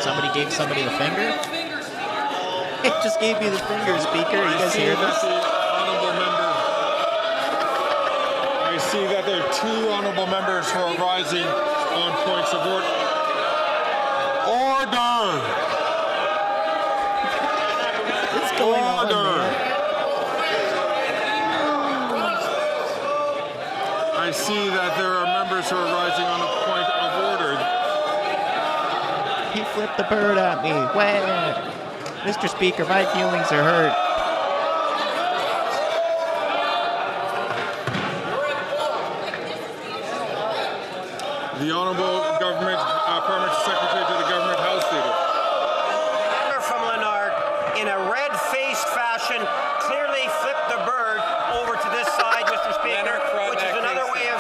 Somebody gave somebody the finger? He just gave me the finger, Speaker. You guys hear this? I see that there are two honourable members who are rising on points of order. What's going on, man? I see that there are members who are rising on a point of order. He flipped the bird at me. Wah! Mr. Speaker, my feelings are hurt. The Honourable Parliamentary Secretary to the Government House Leader. Member from Lanark, in a red-faced fashion, clearly flipped the bird over to this side, Mr. Speaker, which is another way of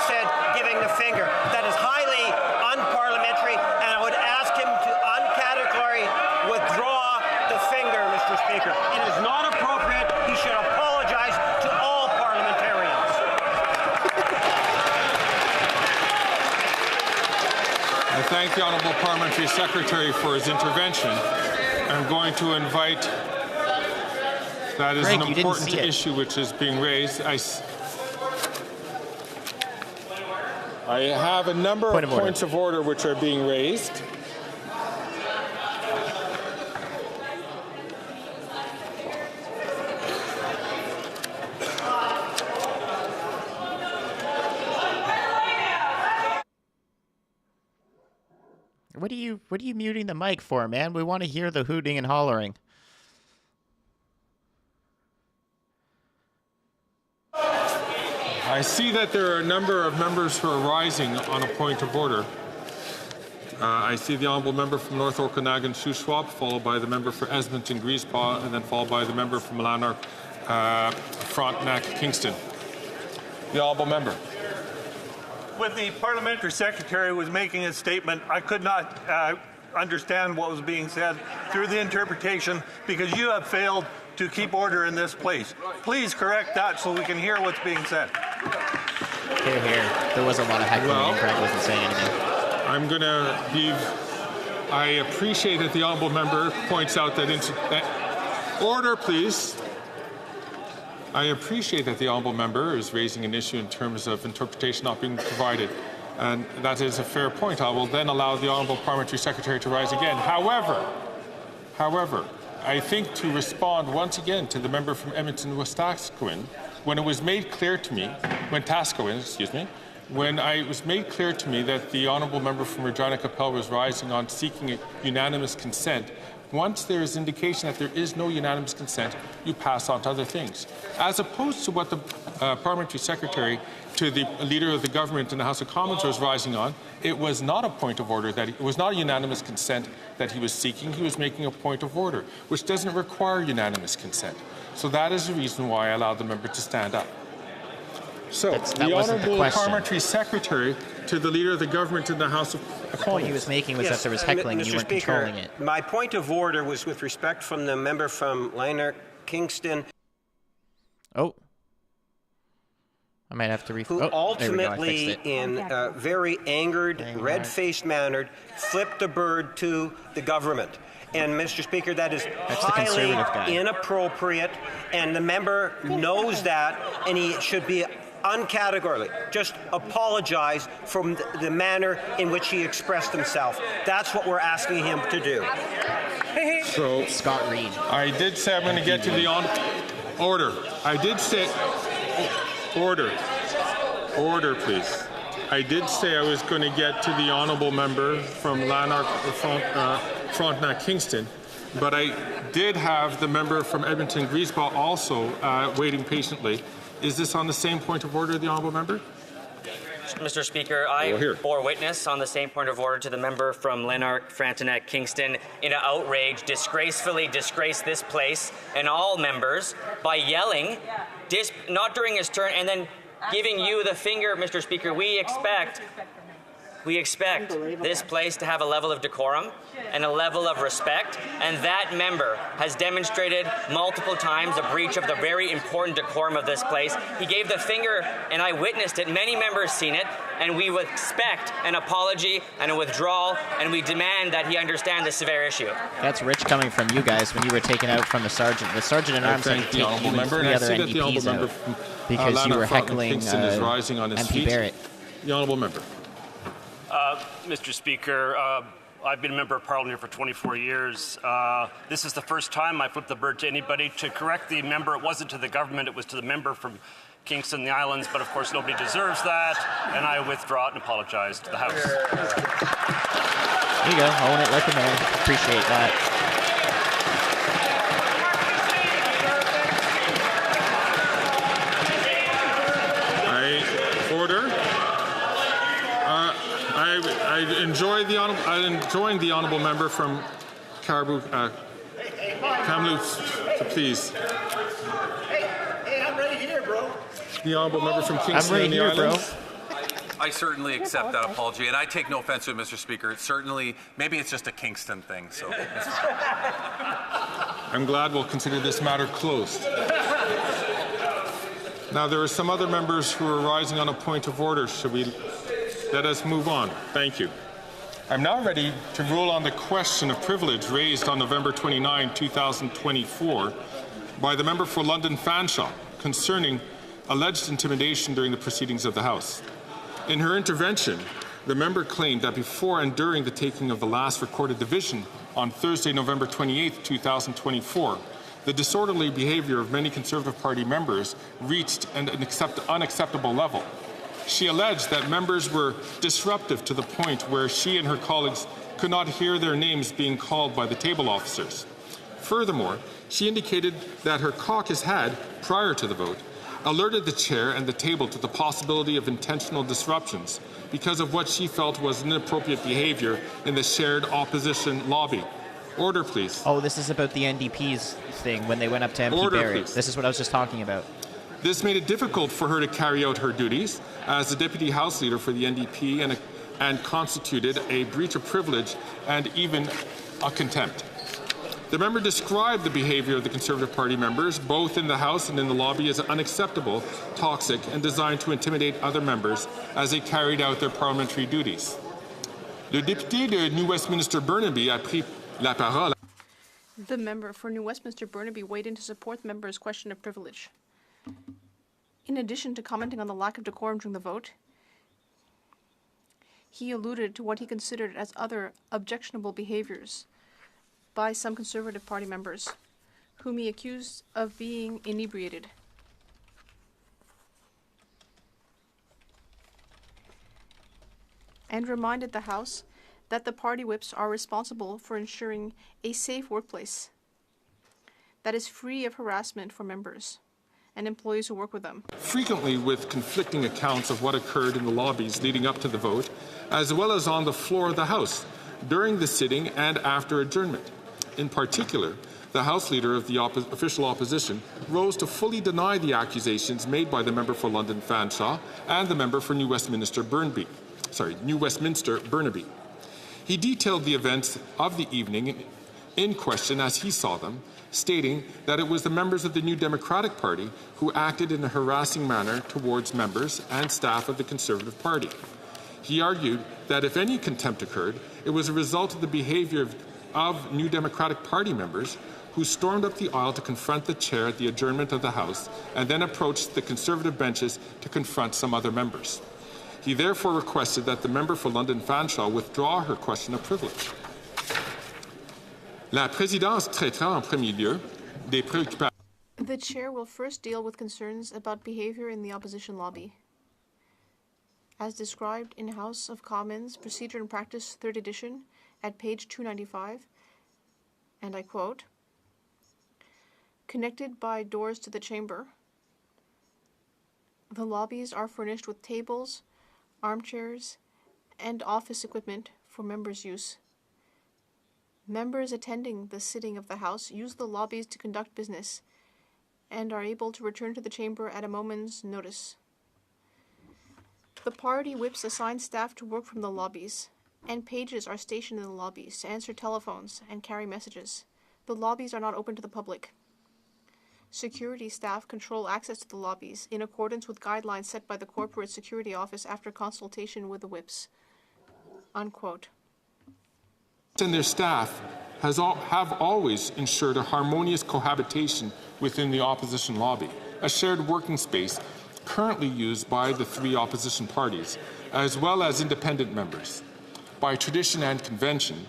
giving the finger. That is highly unparliamentary, and I would ask him to uncategorically withdraw the finger, Mr. Speaker. It is not appropriate. He should apologize to all parliamentarians. I thank the Honourable Parliamentary Secretary for his intervention. I'm going to invite, that is Frank, an important issue which is being raised. I have a number of points of order which are being raised. What are you muting the mic for, man? We want to hear the hooting and hollering. I see that there are a number of members who are rising on a point of order. I see the honourable member from North Okanagan, Shuswap, followed by the member for Edmonton, Griesbaugh, and then followed by the member from Lanark, Frontenac, Kingston. The honourable member. when the parliamentary secretary was making a statement, I could not understand what was being said through the interpretation because you have failed to keep order in this place. Please correct that so we can hear what's being said. Hear, hear. There was a lot of heckling and Greg wasn't saying anything. I'm going to leave. I appreciate that the honourable member points out that order, please. I appreciate that the honourable member is raising an issue in terms of interpretation not being provided, and that is a fair point. I will then allow the honourable parliamentary secretary to rise again. However, I think to respond once again to the member from Edmonton Westaskoin, when it was made clear to me, when it was made clear to me that the honourable member from Regina Capel was rising on seeking a unanimous consent, once there is indication that there is no unanimous consent, you pass on to other things. As opposed to what the parliamentary secretary to the leader of the government in the House of Commons was rising on, it was not a point of order, it was not a unanimous consent that he was seeking. He was making a point of order, which doesn't require unanimous consent. So that is the reason why I allowed the member to stand up. So, the honourable parliamentary secretary to the leader of the government in the House of Commons. The point he was making was that there was heckling and you weren't controlling it. My point of order was with respect from the member from Lanark, Kingston. Oh. I might have to who ultimately, in a very angered, red-faced manner, flipped the bird to the government. And, Mr. Speaker, that is highly inappropriate, and the member knows that, and he should be uncategorically just apologize for the manner in which he expressed himself. That's what we're asking him to do. So, Scott Reed. I did say I'm going to get to the order. I did say order, please. I did say I was going to get to the honourable member from Lanark, Frontenac, Kingston, but I did have the member from Edmonton, Griesbach also waiting patiently. Is this on the same point of order, the honourable member? Mr. Speaker, I bore witness on the same point of order to the member from Lanark, Frontenac, Kingston in an outrage, disgracefully disgraced this place and all members by yelling, not during his turn, and then giving you the finger, Mr. Speaker. We expect this place to have a level of decorum and a level of respect, and that member has demonstrated multiple times a breach of the very important decorum of this place. He gave the finger, and I witnessed it. Many members seen it, and we would expect an apology and a withdrawal, and we demand that he understand the severe issue. That's rich coming from you guys when you were taken out from the sergeant. The sergeant at arms had taken you and three other NDPs out because you were heckling MP Barrett. The honourable member. Mr. Speaker, I've been a member of Parliament here for 24 years. This is the first time I flipped the bird to anybody. To correct the member, it wasn't to the government, it was to the member from Kingston, the Islands, but of course nobody deserves that, and I withdraw it and apologize to the House. There you go, own it like a man. Appreciate that. I'm enjoying the honourable member from Kamloops, please. Hey, I'm right here, bro. The honourable member from Kingston and the Islands. I certainly accept that apology, and I take no offense to it, Mr. Speaker. It's certainly, maybe it's just a Kingston thing, so it's fine. I'm glad we'll consider this matter closed. Now, there are some other members who are rising on a point of order. Should we let us move on? Thank you. I'm now ready to rule on the question of privilege raised on November 29, 2024 by the member for London Fanshawe concerning alleged intimidation during the proceedings of the House. In her intervention, the member claimed that before and during the taking of the last recorded division on Thursday, November 28, 2024, the disorderly behaviour of many Conservative Party members reached an unacceptable level. She alleged that members were disruptive to the point where she and her colleagues could not hear their names being called by the table officers. Furthermore, she indicated that her caucus had, prior to the vote, alerted the chair and the table to the possibility of intentional disruptions because of what she felt was inappropriate behaviour in the shared opposition lobby. Order, please. Oh, this is about the NDP's thing when they went up to MP Barrett. This is what I was just talking about. This made it difficult for her to carry out her duties as the Deputy House Leader for the NDP and constituted a breach of privilege and even a contempt. The member described the behaviour of the Conservative Party members, both in the House and in the lobby, as unacceptable, toxic, and designed to intimidate other members as they carried out their parliamentary duties. Le député de New Westminster Burnaby a pris la parole. The member for New Westminster Burnaby weighed in to support the member's question of privilege. In addition to commenting on the lack of decorum during the vote, he alluded to what he considered as other objectionable behaviours by some Conservative Party members, whom he accused of being inebriated. And reminded the House that the party whips are responsible for ensuring a safe workplace that is free of harassment for members and employees who work with them. Frequently with conflicting accounts of what occurred in the lobbies leading up to the vote, as well as on the floor of the House, during the sitting and after adjournment. In particular, the House Leader of the official opposition rose to fully deny the accusations made by the member for London Fanshawe and the member for New Westminster Burnaby. He detailed the events of the evening in question as he saw them, stating that it was the members of the New Democratic Party who acted in a harassing manner towards members and staff of the Conservative Party. He argued that if any contempt occurred, it was a result of the behaviour of New Democratic Party members who stormed up the aisle to confront the chair at the adjournment of the House and then approached the Conservative benches to confront some other members. He therefore requested that the member for London Fanshawe withdraw her question of privilege. La présidence traitera en premier lieu des préoccupations. The chair will first deal with concerns about behaviour in the opposition lobby. As described in House of Commons Procedure and Practice 3rd edition at page 295, and I quote, "Connected by doors to the chamber, the lobbies are furnished with tables, armchairs, and office equipment for members' use. Members attending the sitting of the House use the lobbies to conduct business and are able to return to the chamber at a moment's notice. The party whips assign staff to work from the lobbies, and pages are stationed in the lobbies to answer telephones and carry messages. The lobbies are not open to the public. Security staff control access to the lobbies in accordance with guidelines set by the Corporate Security Office after consultation with the whips." Unquote. And their staff have always ensured a harmonious cohabitation within the opposition lobby, a shared working space currently used by the three opposition parties, as well as independent members. By tradition and convention,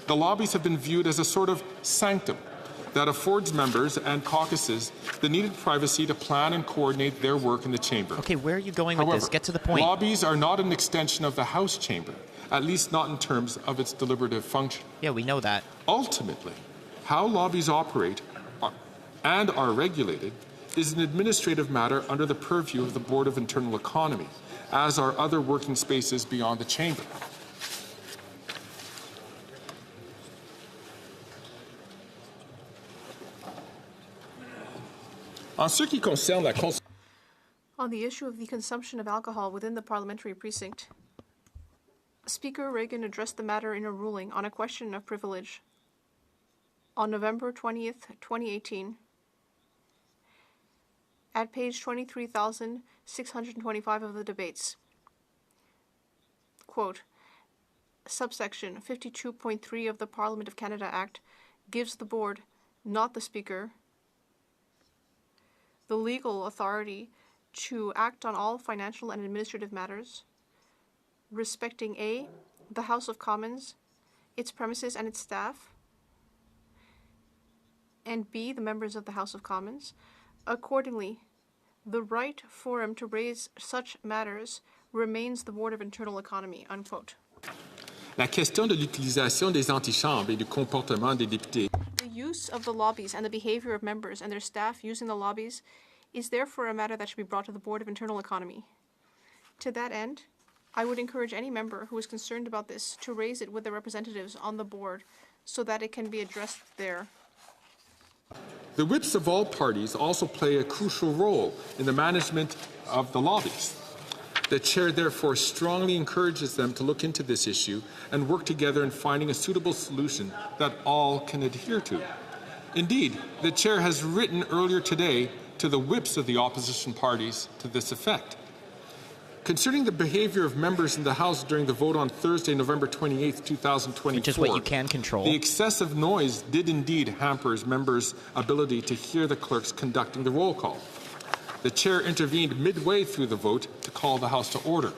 the lobbies have been viewed as a sort of sanctum that affords members and caucuses the needed privacy to plan and coordinate their work in the chamber. Okay, where are you going with this? Get to the point. Lobbies are not an extension of the House chamber, at least not in terms of its deliberative function. Yeah, we know that. Ultimately, how lobbies operate and are regulated is an administrative matter under the purview of the Board of Internal Economy, as are other working spaces beyond the chamber. En ce qui concerne la On the issue of the consumption of alcohol within the parliamentary precinct, Speaker Reagan addressed the matter in a ruling on a question of privilege on November 20th, 2018, at page 23,625 of the debates. Quote, subsection 52.3 of the Parliament of Canada Act gives the Board, not the Speaker, the legal authority to act on all financial and administrative matters respecting A, the House of Commons, its premises and its staff, and B, the members of the House of Commons. Accordingly, the right forum to raise such matters remains the Board of Internal Economy." Unquote. La question de l'utilisation des antichambres et du comportement des députés. The use of the lobbies and the behavior of members and their staff using the lobbies is therefore a matter that should be brought to the Board of Internal Economy. To that end, I would encourage any member who is concerned about this to raise it with the representatives on the board so that it can be addressed there. The whips of all parties also play a crucial role in the management of the lobbies. The chair therefore strongly encourages them to look into this issue and work together in finding a suitable solution that all can adhere to. Indeed, the chair has written earlier today to the whips of the opposition parties to this effect. Concerning the behaviour of members in the House during the vote on Thursday, November 28, 2024, which is what you can control, the excessive noise did indeed hamper members' ability to hear the clerks conducting the roll call. The chair intervened midway through the vote to call the House to order.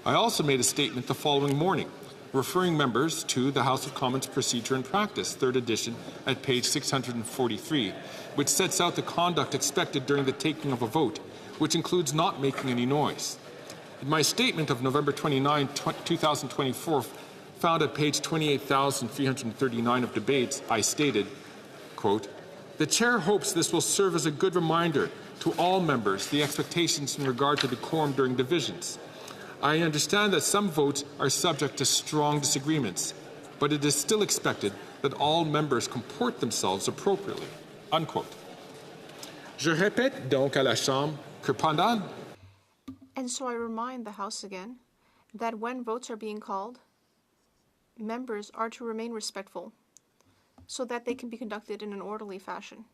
I also made a statement the following morning, referring members to the House of Commons Procedure and Practice, 3rd edition, at page 643, which sets out the conduct expected during the taking of a vote, which includes not making any noise. In my statement of November 29, 2024, found at page 28,339 of debates, I stated, quote, "The chair hopes this will serve as a good reminder to all members the expectations in regard to decorum during divisions. I understand that some votes are subject to strong disagreements, but it is still expected that all members comport themselves appropriately." Unquote. Je répète donc à la Chambre que pendant And so I remind the House again that when votes are being called, members are to remain respectful so that they can be conducted in an orderly fashion.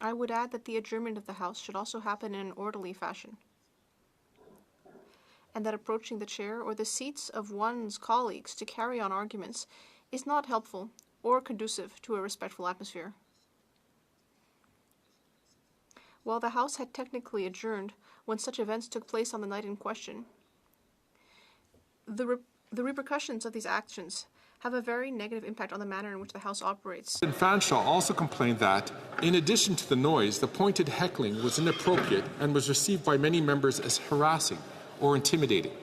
I would add that the adjournment of the House should also happen in an orderly fashion, and that approaching the chair or the seats of one's colleagues to carry on arguments is not helpful or conducive to a respectful atmosphere. While the House had technically adjourned when such events took place on the night in question, the repercussions of these actions have a very negative impact on the manner in which the House operates. Fanshawe also complained that, in addition to the noise, the pointed heckling was inappropriate and was received by many members as harassing or intimidating.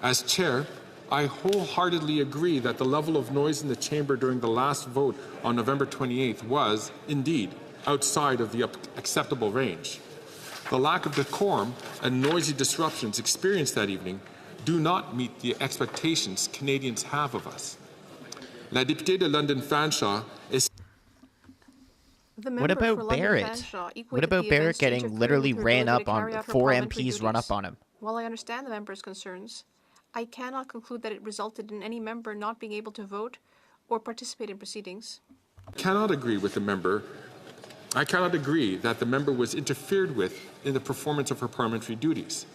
As chair, I wholeheartedly agree that the level of noise in the chamber during the last vote on November 28th was, indeed, outside of the acceptable range. The lack of decorum and noisy disruptions experienced that evening do not meet the expectations Canadians have of us. La députée de London Fanshawe is... What about Barrett? What about Barrett getting literally ran up on, 4 MPs run up on him? While I understand the member's concerns, I cannot conclude that it resulted in any member not being able to vote or participate in proceedings. I cannot agree that the member was interfered with in the performance of her parliamentary duties.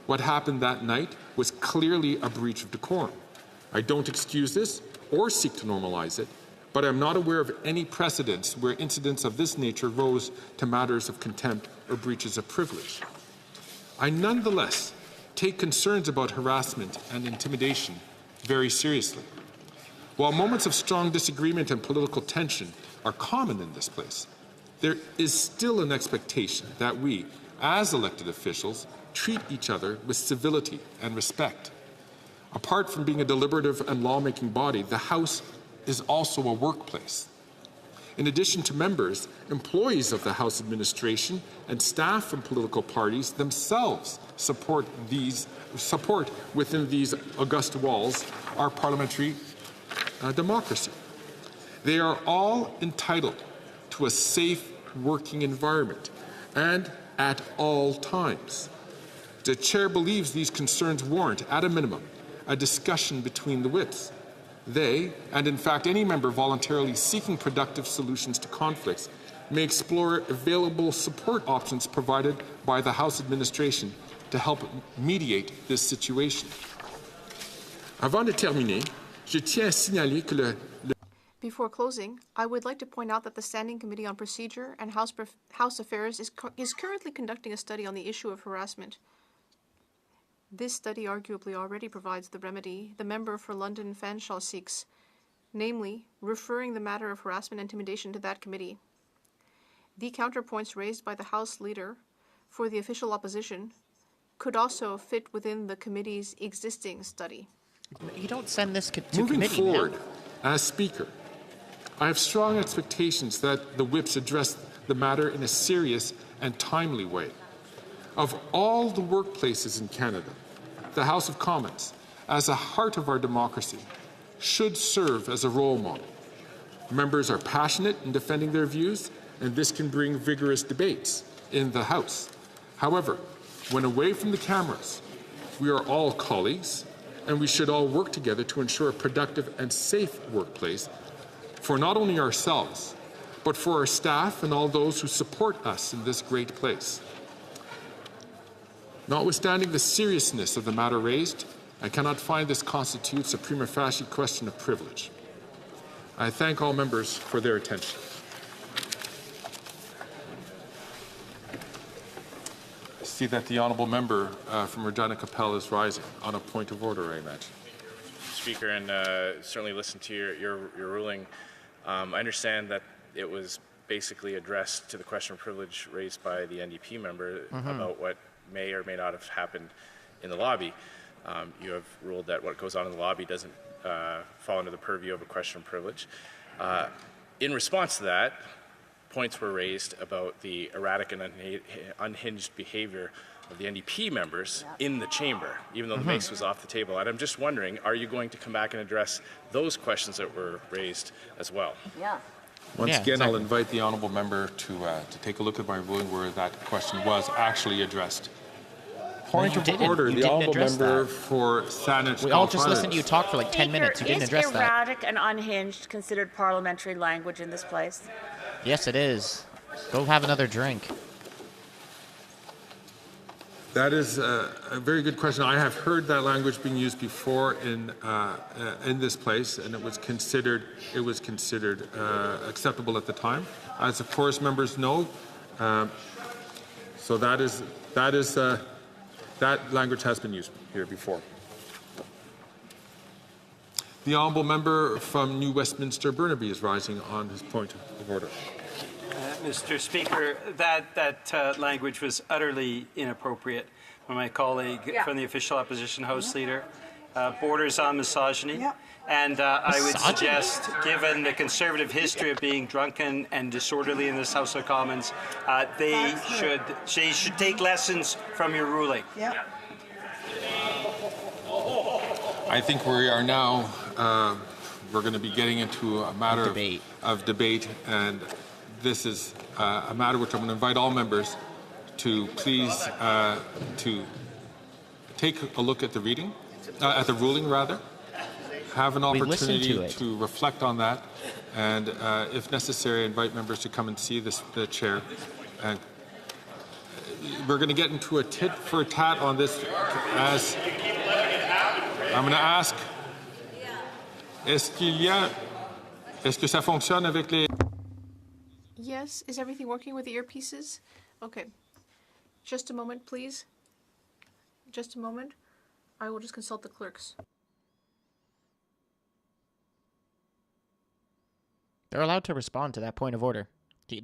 What happened that night was clearly a breach of decorum. I don't excuse this or seek to normalize it, but I'm not aware of any precedents where incidents of this nature rose to matters of contempt or breaches of privilege. I nonetheless take concerns about harassment and intimidation very seriously. While moments of strong disagreement and political tension are common in this place, there is still an expectation that we, as elected officials, treat each other with civility and respect. Apart from being a deliberative and lawmaking body, the House is also a workplace. In addition to members, employees of the House administration and staff from political parties themselves support within these august walls our parliamentary democracy. They are all entitled to a safe working environment and at all times. The chair believes these concerns warrant, at a minimum, a discussion between the whips. They, and in fact any member voluntarily seeking productive solutions to conflicts, may explore available support options provided by the House administration to help mediate this situation. Avant de terminer, je tiens à signaler que Before closing, I would like to point out that the Standing Committee on Procedure and House Affairs is currently conducting a study on the issue of harassment. This study arguably already provides the remedy the member for London Fanshawe seeks, namely, referring the matter of harassment and intimidation to that committee. The counterpoints raised by the House Leader for the official opposition could also fit within the committee's existing study. You don't send this to Moving committee forward, now. as Speaker, I have strong expectations that the whips address the matter in a serious and timely way. Of all the workplaces in Canada, the House of Commons, as a heart of our democracy, should serve as a role model. Members are passionate in defending their views, and this can bring vigorous debates in the House. However, when away from the cameras, we are all colleagues, and we should all work together to ensure a productive and safe workplace for not only ourselves, but for our staff and all those who support us in this great place. Notwithstanding the seriousness of the matter raised, I cannot find this constitutes a prima facie question of privilege. I thank all members for their attention. I see that the honourable member from Regina Capel is rising on a point of order, I imagine. Speaker, and certainly listen to your ruling. I understand that it was basically addressed to the question of privilege raised by the NDP member about what may or may not have happened in the lobby. You have ruled that what goes on in the lobby doesn't fall under the purview of a question of privilege. In response to that, points were raised about the erratic and unhinged behavior of the NDP members in the chamber, even though the mace was off the table. And I'm just wondering, are you going to come back and address those questions that were raised as well? Yeah. Once again, exactly. I'll invite the honourable member to take a look at my ruling where that question was actually addressed. Point of order, the honourable member for Saanich. We all just listened to you talk for like 10 minutes. You didn't address that. Is erratic and unhinged considered parliamentary language in this place? Yes, it is. Go have another drink. That is a very good question. I have heard that language being used before in this place, and it was considered acceptable at the time, as of course members know. So that language has been used here before. The honourable member from New Westminster Burnaby is rising on his point of order. Mr. Speaker, that language was utterly inappropriate when my colleague from the official opposition House Leader borders on misogyny. And I would suggest, given the Conservative history of being drunken and disorderly in this House of Commons, they should take lessons from your ruling. I think we are now, we're going to be getting into a matter of debate, and this is a matter which I'm going to invite all members to please to take a look at the ruling rather. Have an opportunity to reflect on that, and if necessary, invite members to come and see the chair. And we're going to get into a tit for tat on this. As I'm going to ask, est-ce que ça fonctionne avec les? Yes, is everything working with the earpieces? Okay, just a moment, please. Just a moment. I will just consult the clerks. They're allowed to respond to that point of order. He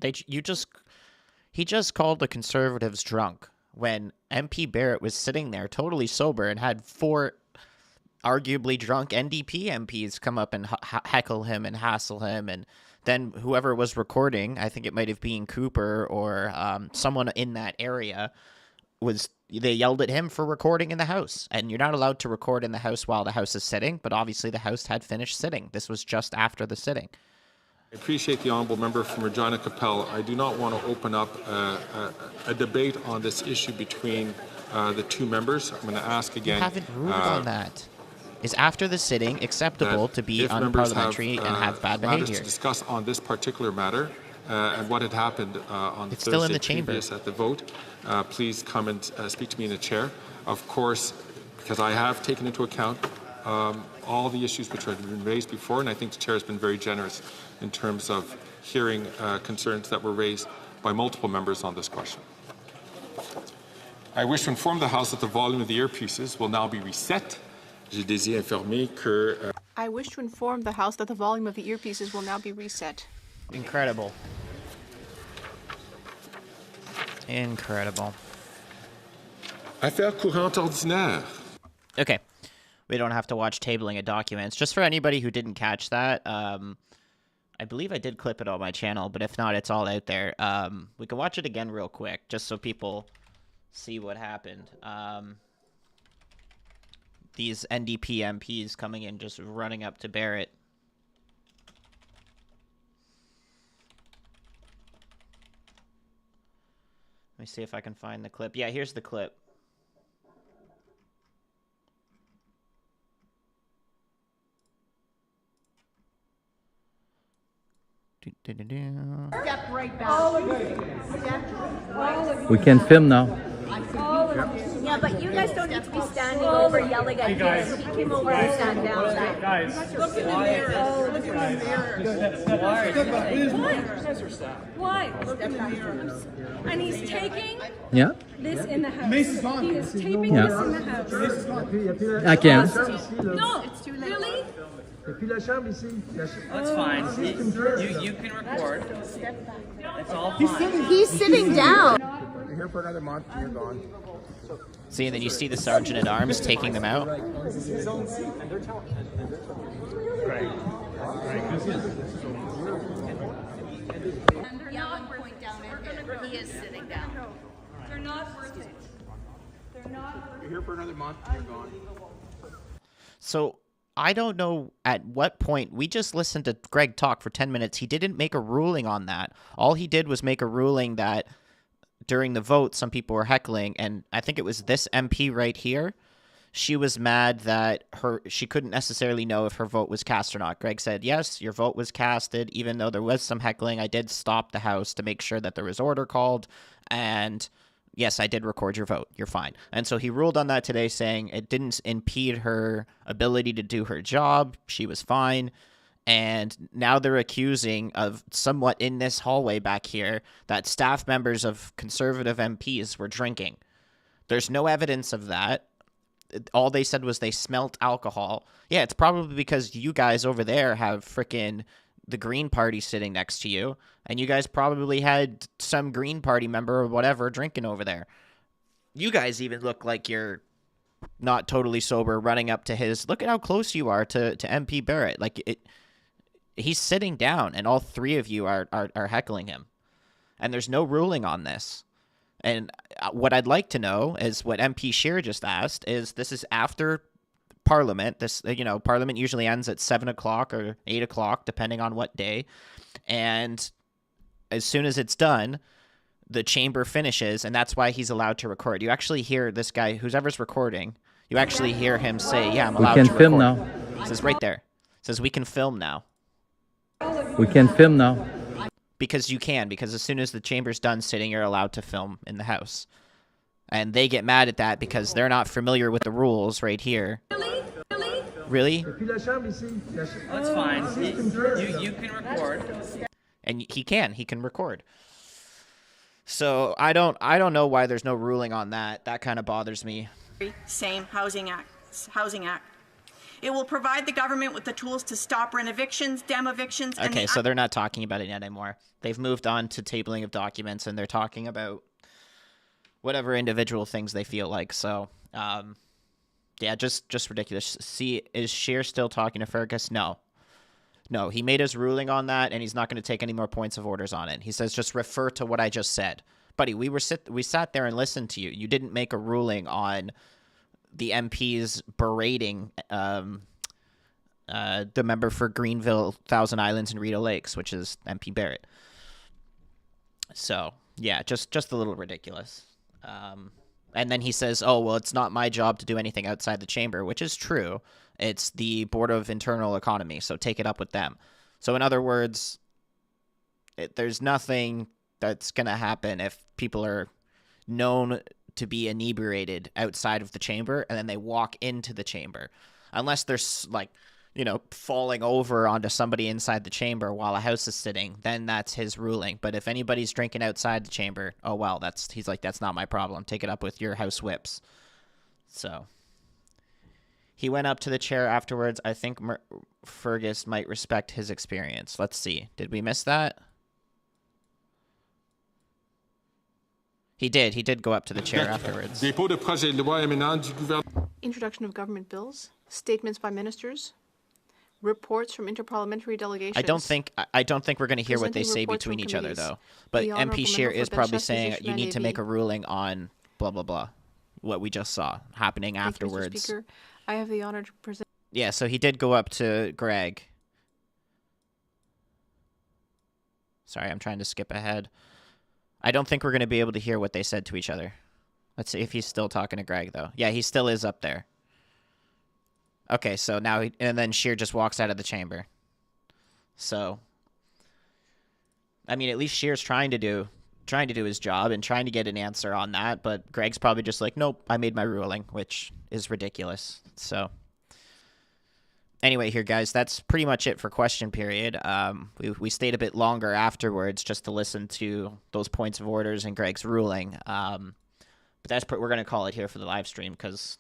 just called the Conservatives drunk when MP Barrett was sitting there totally sober and had 4 arguably drunk NDP MPs come up and heckle him and hassle him, and then whoever was recording, I think it might have been Cooper or someone in that area, they yelled at him for recording in the House. And you're not allowed to record in the House while the House is sitting, but obviously the House had finished sitting. This was just after the sitting. I appreciate the honourable member from Regina Capel. I do not want to open up a debate on this issue between the two members. I'm going to ask again. You haven't ruled on that. Is after the sitting acceptable to be unparliamentary and have bad behavior? To discuss on this particular matter and what had happened on it's Thursday still in the chamber. previous at the vote, please come and speak to me in the chair. Of course, because I have taken into account all the issues which have been raised before, and I think the chair has been very generous in terms of hearing concerns that were raised by multiple members on this question. I wish to inform the House that the volume of the earpieces will now be reset. I wish to inform the House that the volume of the earpieces will now be reset. Incredible. Incredible. Affaire courante ordinaire. Okay. We don't have to watch tabling of documents. Just for anybody who didn't catch that, I believe I did clip it on my channel, but if not, it's all out there. We can watch it again real quick, just so people see what happened. These NDP MPs coming in, just running up to Barrett. me see if I can find the clip. Yeah, here's the clip. Step right back. We can film now. Yeah, but you guys don't need to be standing over yelling at him. He came over and stand down. Guys, look in the mirror. Look in the mirror. Why? Look in the mirror. And he's taking this in the house. He is taping this in the house. I can. No, it's too late. Really? That's fine. You can record. That's all fine. He's sitting down. You're here for another month, and you're gone. See, and then you see the sergeant at arms taking them out. He is sitting down. They're not worth it. They're not. You're here for another month, and you're gone. So I don't know at what point. We just listened to Greg talk for 10 minutes. He didn't make a ruling on that. All he did was make a ruling that during the vote, some people were heckling, and I think it was this MP right here. She was mad that she couldn't necessarily know if her vote was cast or not. Greg said, yes, your vote was casted, even though there was some heckling. I did stop the House to make sure that there was order called, and yes, I did record your vote. You're fine. And so he ruled on that today, saying it didn't impede her ability to do her job. She was fine. And now they're accusing of somewhat in this hallway back here that staff members of Conservative MPs were drinking. There's no evidence of that. All they said was they smelt alcohol. Yeah, it's probably because you guys over there have frickin' the Green Party sitting next to you, and you guys probably had some Green Party member or whatever drinking over there. You guys even look like you're not totally sober running up to his... Look at how close you are to MP Barrett. Like, he's sitting down, and all three of you are heckling him. And there's no ruling on this. And what I'd like to know is what MP Scheer just asked is this is after Parliament. This, Parliament usually ends at 7 o'clock or 8 o'clock, depending on what day. And as soon as it's done, the chamber finishes, and that's why he's allowed to record. You actually hear this guy, whoever's recording, you actually hear him say, yeah, I'm allowed to record. We can film now. It says right there. It says we can film now. We can film now. Because as soon as the chamber's done sitting, you're allowed to film in the House. And they get mad at that because they're not familiar with the rules right here. Really? That's fine. You can record. And he can record. So I don't know why there's no ruling on that. That kind of bothers me. Same Housing Act. It will provide the government with the tools to stop rent evictions, dam evictions, and okay, so they're not talking about it yet anymore. They've moved on to tabling of documents, and they're talking about whatever individual things they feel like. So, yeah, just ridiculous. See, is Scheer still talking to Fergus? No, he made his ruling on that, and he's not going to take any more points of orders on it. He says just refer to what I just said, buddy. We sat there and listened to you. You didn't make a ruling on the MPs berating the member for Greenville, Thousand Islands, and Rideau Lakes, which is MP Barrett. So, yeah, just a little ridiculous. And then he says, oh, well, it's not my job to do anything outside the chamber, which is true. It's the Board of Internal Economy, so take it up with them. So, in other words, there's nothing that's going to happen if people are known to be inebriated outside of the chamber and then they walk into the chamber, unless they're falling over onto somebody inside the chamber while a House is sitting, then that's his ruling. But if anybody's drinking outside the chamber, oh well, he's like, that's not my problem. Take it up with your House whips. So he went up to the chair afterwards. I think Fergus might respect his experience. Let's see. Did we miss that? He did go up to the chair afterwards. Introduction of government bills, statements by ministers, reports from interparliamentary delegations. I don't think we're going to hear what they say between each other, though. But MP Scheer is probably saying you need to make a ruling on blah, blah, blah, what we just saw happening afterwards. Thank you, Mr. Speaker. I have the honor to present... Yeah, so he did go up to Greg. Sorry, I'm trying to skip ahead. I don't think we're going to be able to hear what they said to each other. Let's see if he's still talking to Greg, though. Yeah, he still is up there. Okay, so now, and then Scheer just walks out of the chamber. So, I mean, at least Scheer's trying to do his job and trying to get an answer on that, but Greg's probably just like, nope, I made my ruling, which is ridiculous. So, anyway, here, guys, that's pretty much it for question period. We stayed a bit longer afterwards just to listen to those points of orders and Greg's ruling. But we're going to call it here for the live stream because...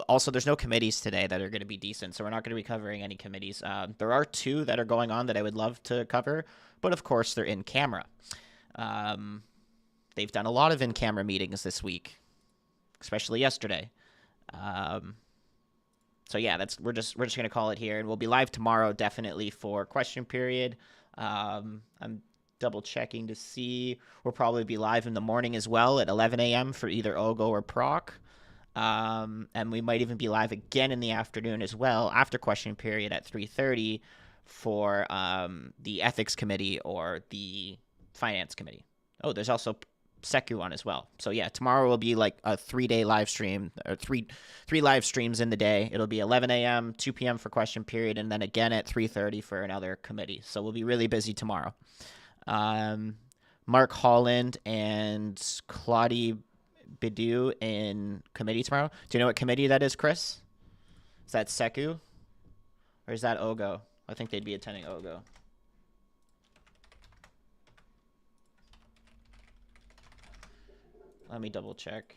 also, there's no committees today that are going to be decent, so we're not going to be covering any committees. There are 2 that are going on that I would love to cover, but of course they're in camera. They've done a lot of in-camera meetings this week, especially yesterday. So yeah, we're just going to call it here, and we'll be live tomorrow definitely for question period. I'm double checking to see. We'll probably be live in the morning as well at 11 a.m. for either Ogo or Proc. And we might even be live again in the afternoon as well after question period at 3:30 for the ethics committee or the finance committee. Oh, there's also Secu on as well. So yeah, tomorrow will be like a 3-day live stream, or three live streams in the day. It'll be 11 a.m., 2 p.m. for question period, and then again at 3:30 for another committee. So we'll be really busy tomorrow. Mark Holland and Claudie Bidu in committee tomorrow. Do you know what committee that is, Chris? Is that Secu? Or is that Ogo? I think they'd be attending Ogo. Let me double check.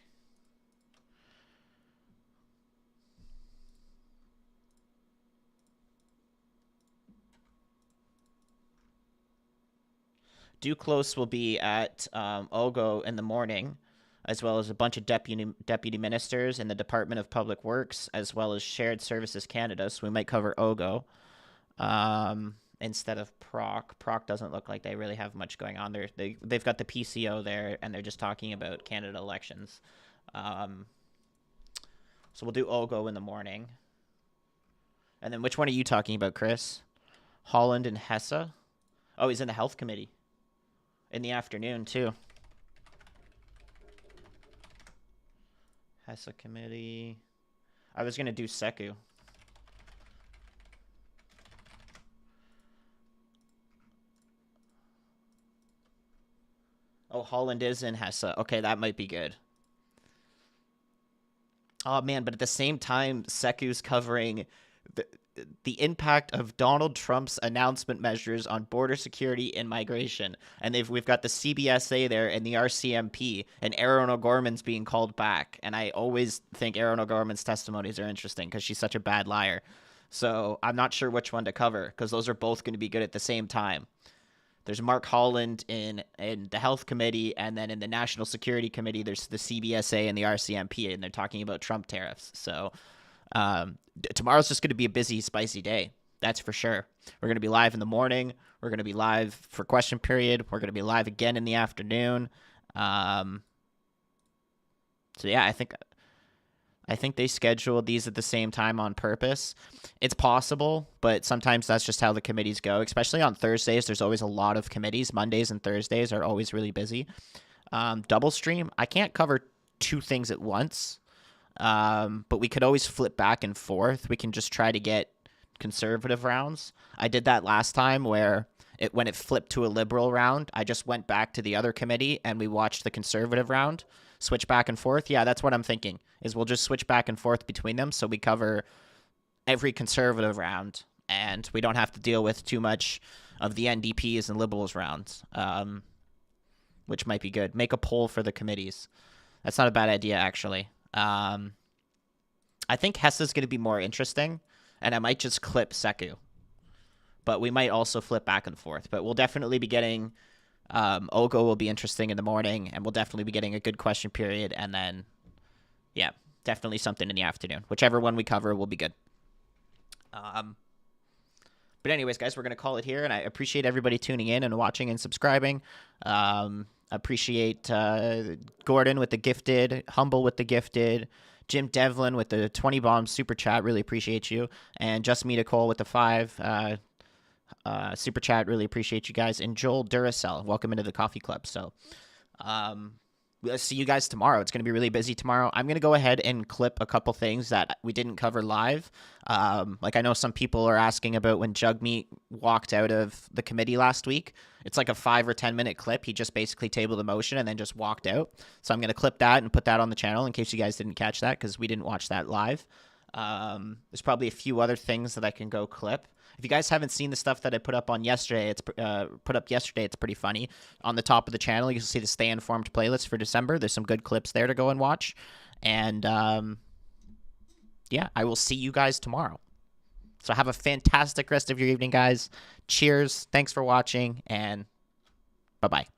Duclos will be at Ogo in the morning, as well as a bunch of deputy ministers in the Department of Public Works, as well as Shared Services Canada. So we might cover Ogo instead of Proc. Proc doesn't look like they really have much going on there. They've got the PCO there, and they're just talking about Canada elections. So we'll do Ogo in the morning. And then which one are you talking about, Chris? Holland and Hesse? Oh, he's in the Health Committee. In the afternoon, too. Hesse Committee. I was going to do Secu. Oh, Holland is in Hesse. Okay, that might be good. Oh, man, but at the same time, Secu's covering the impact of Donald Trump's announcement measures on border security and migration. And we've got the CBSA there and the RCMP, and Erin O'Gorman's being called back. And I always think Erin O'Gorman's testimonies are interesting because she's such a bad liar. So I'm not sure which one to cover because those are both going to be good at the same time. There's Mark Holland in the Health Committee, and then in the National Security Committee, there's the CBSA and the RCMP, and they're talking about Trump tariffs. So tomorrow's just going to be a busy, spicy day. That's for sure. We're going to be live in the morning. We're going to be live for question period. We're going to be live again in the afternoon. So yeah, I think they scheduled these at the same time on purpose. It's possible, but sometimes that's just how the committees go, especially on Thursdays. There's always a lot of committees. Mondays and Thursdays are always really busy. Double stream, I can't cover 2 things at once. But we could always flip back and forth. We can just try to get conservative rounds. I did that last time where when it flipped to a Liberal round, I just went back to the other committee and we watched the Conservative round, switch back and forth. Yeah, that's what I'm thinking, is we'll just switch back and forth between them so we cover every Conservative round and we don't have to deal with too much of the NDPs and Liberals rounds, which might be good. Make a poll for the committees. That's not a bad idea, actually. I think Hesse's going to be more interesting, and I might just clip Secu. But we might also flip back and forth. But we'll definitely be getting... Ogo will be interesting in the morning, and we'll definitely be getting a good question period, and then, yeah, definitely something in the afternoon. Whichever one we cover will be good. But anyways, guys, we're going to call it here, and I appreciate everybody tuning in and watching and subscribing. Appreciate Gordon with the gifted, Humble with the gifted, Jim Devlin with the 20 bombs super chat. Really appreciate you. And Just Me to Cole with the 5. super chat. Really appreciate you guys. And Joel Duracell, welcome into the coffee club. So, we'll see you guys tomorrow. It's going to be really busy tomorrow. I'm going to go ahead and clip a couple things that we didn't cover live. Like I know some people are asking about when Jagmeet walked out of the committee last week. It's like a 5 or 10 minute clip. He just basically tabled a motion and then just walked out. So I'm going to clip that and put that on the channel in case you guys didn't catch that because we didn't watch that live. There's probably a few other things that I can go clip. If you guys haven't seen the stuff that I put up on yesterday, it's pretty funny. On the top of the channel, you can see the Stay Informed playlist for December. There's some good clips there to go and watch. And yeah, I will see you guys tomorrow. So have a fantastic rest of your evening, guys. Cheers. Thanks for watching, and bye-bye.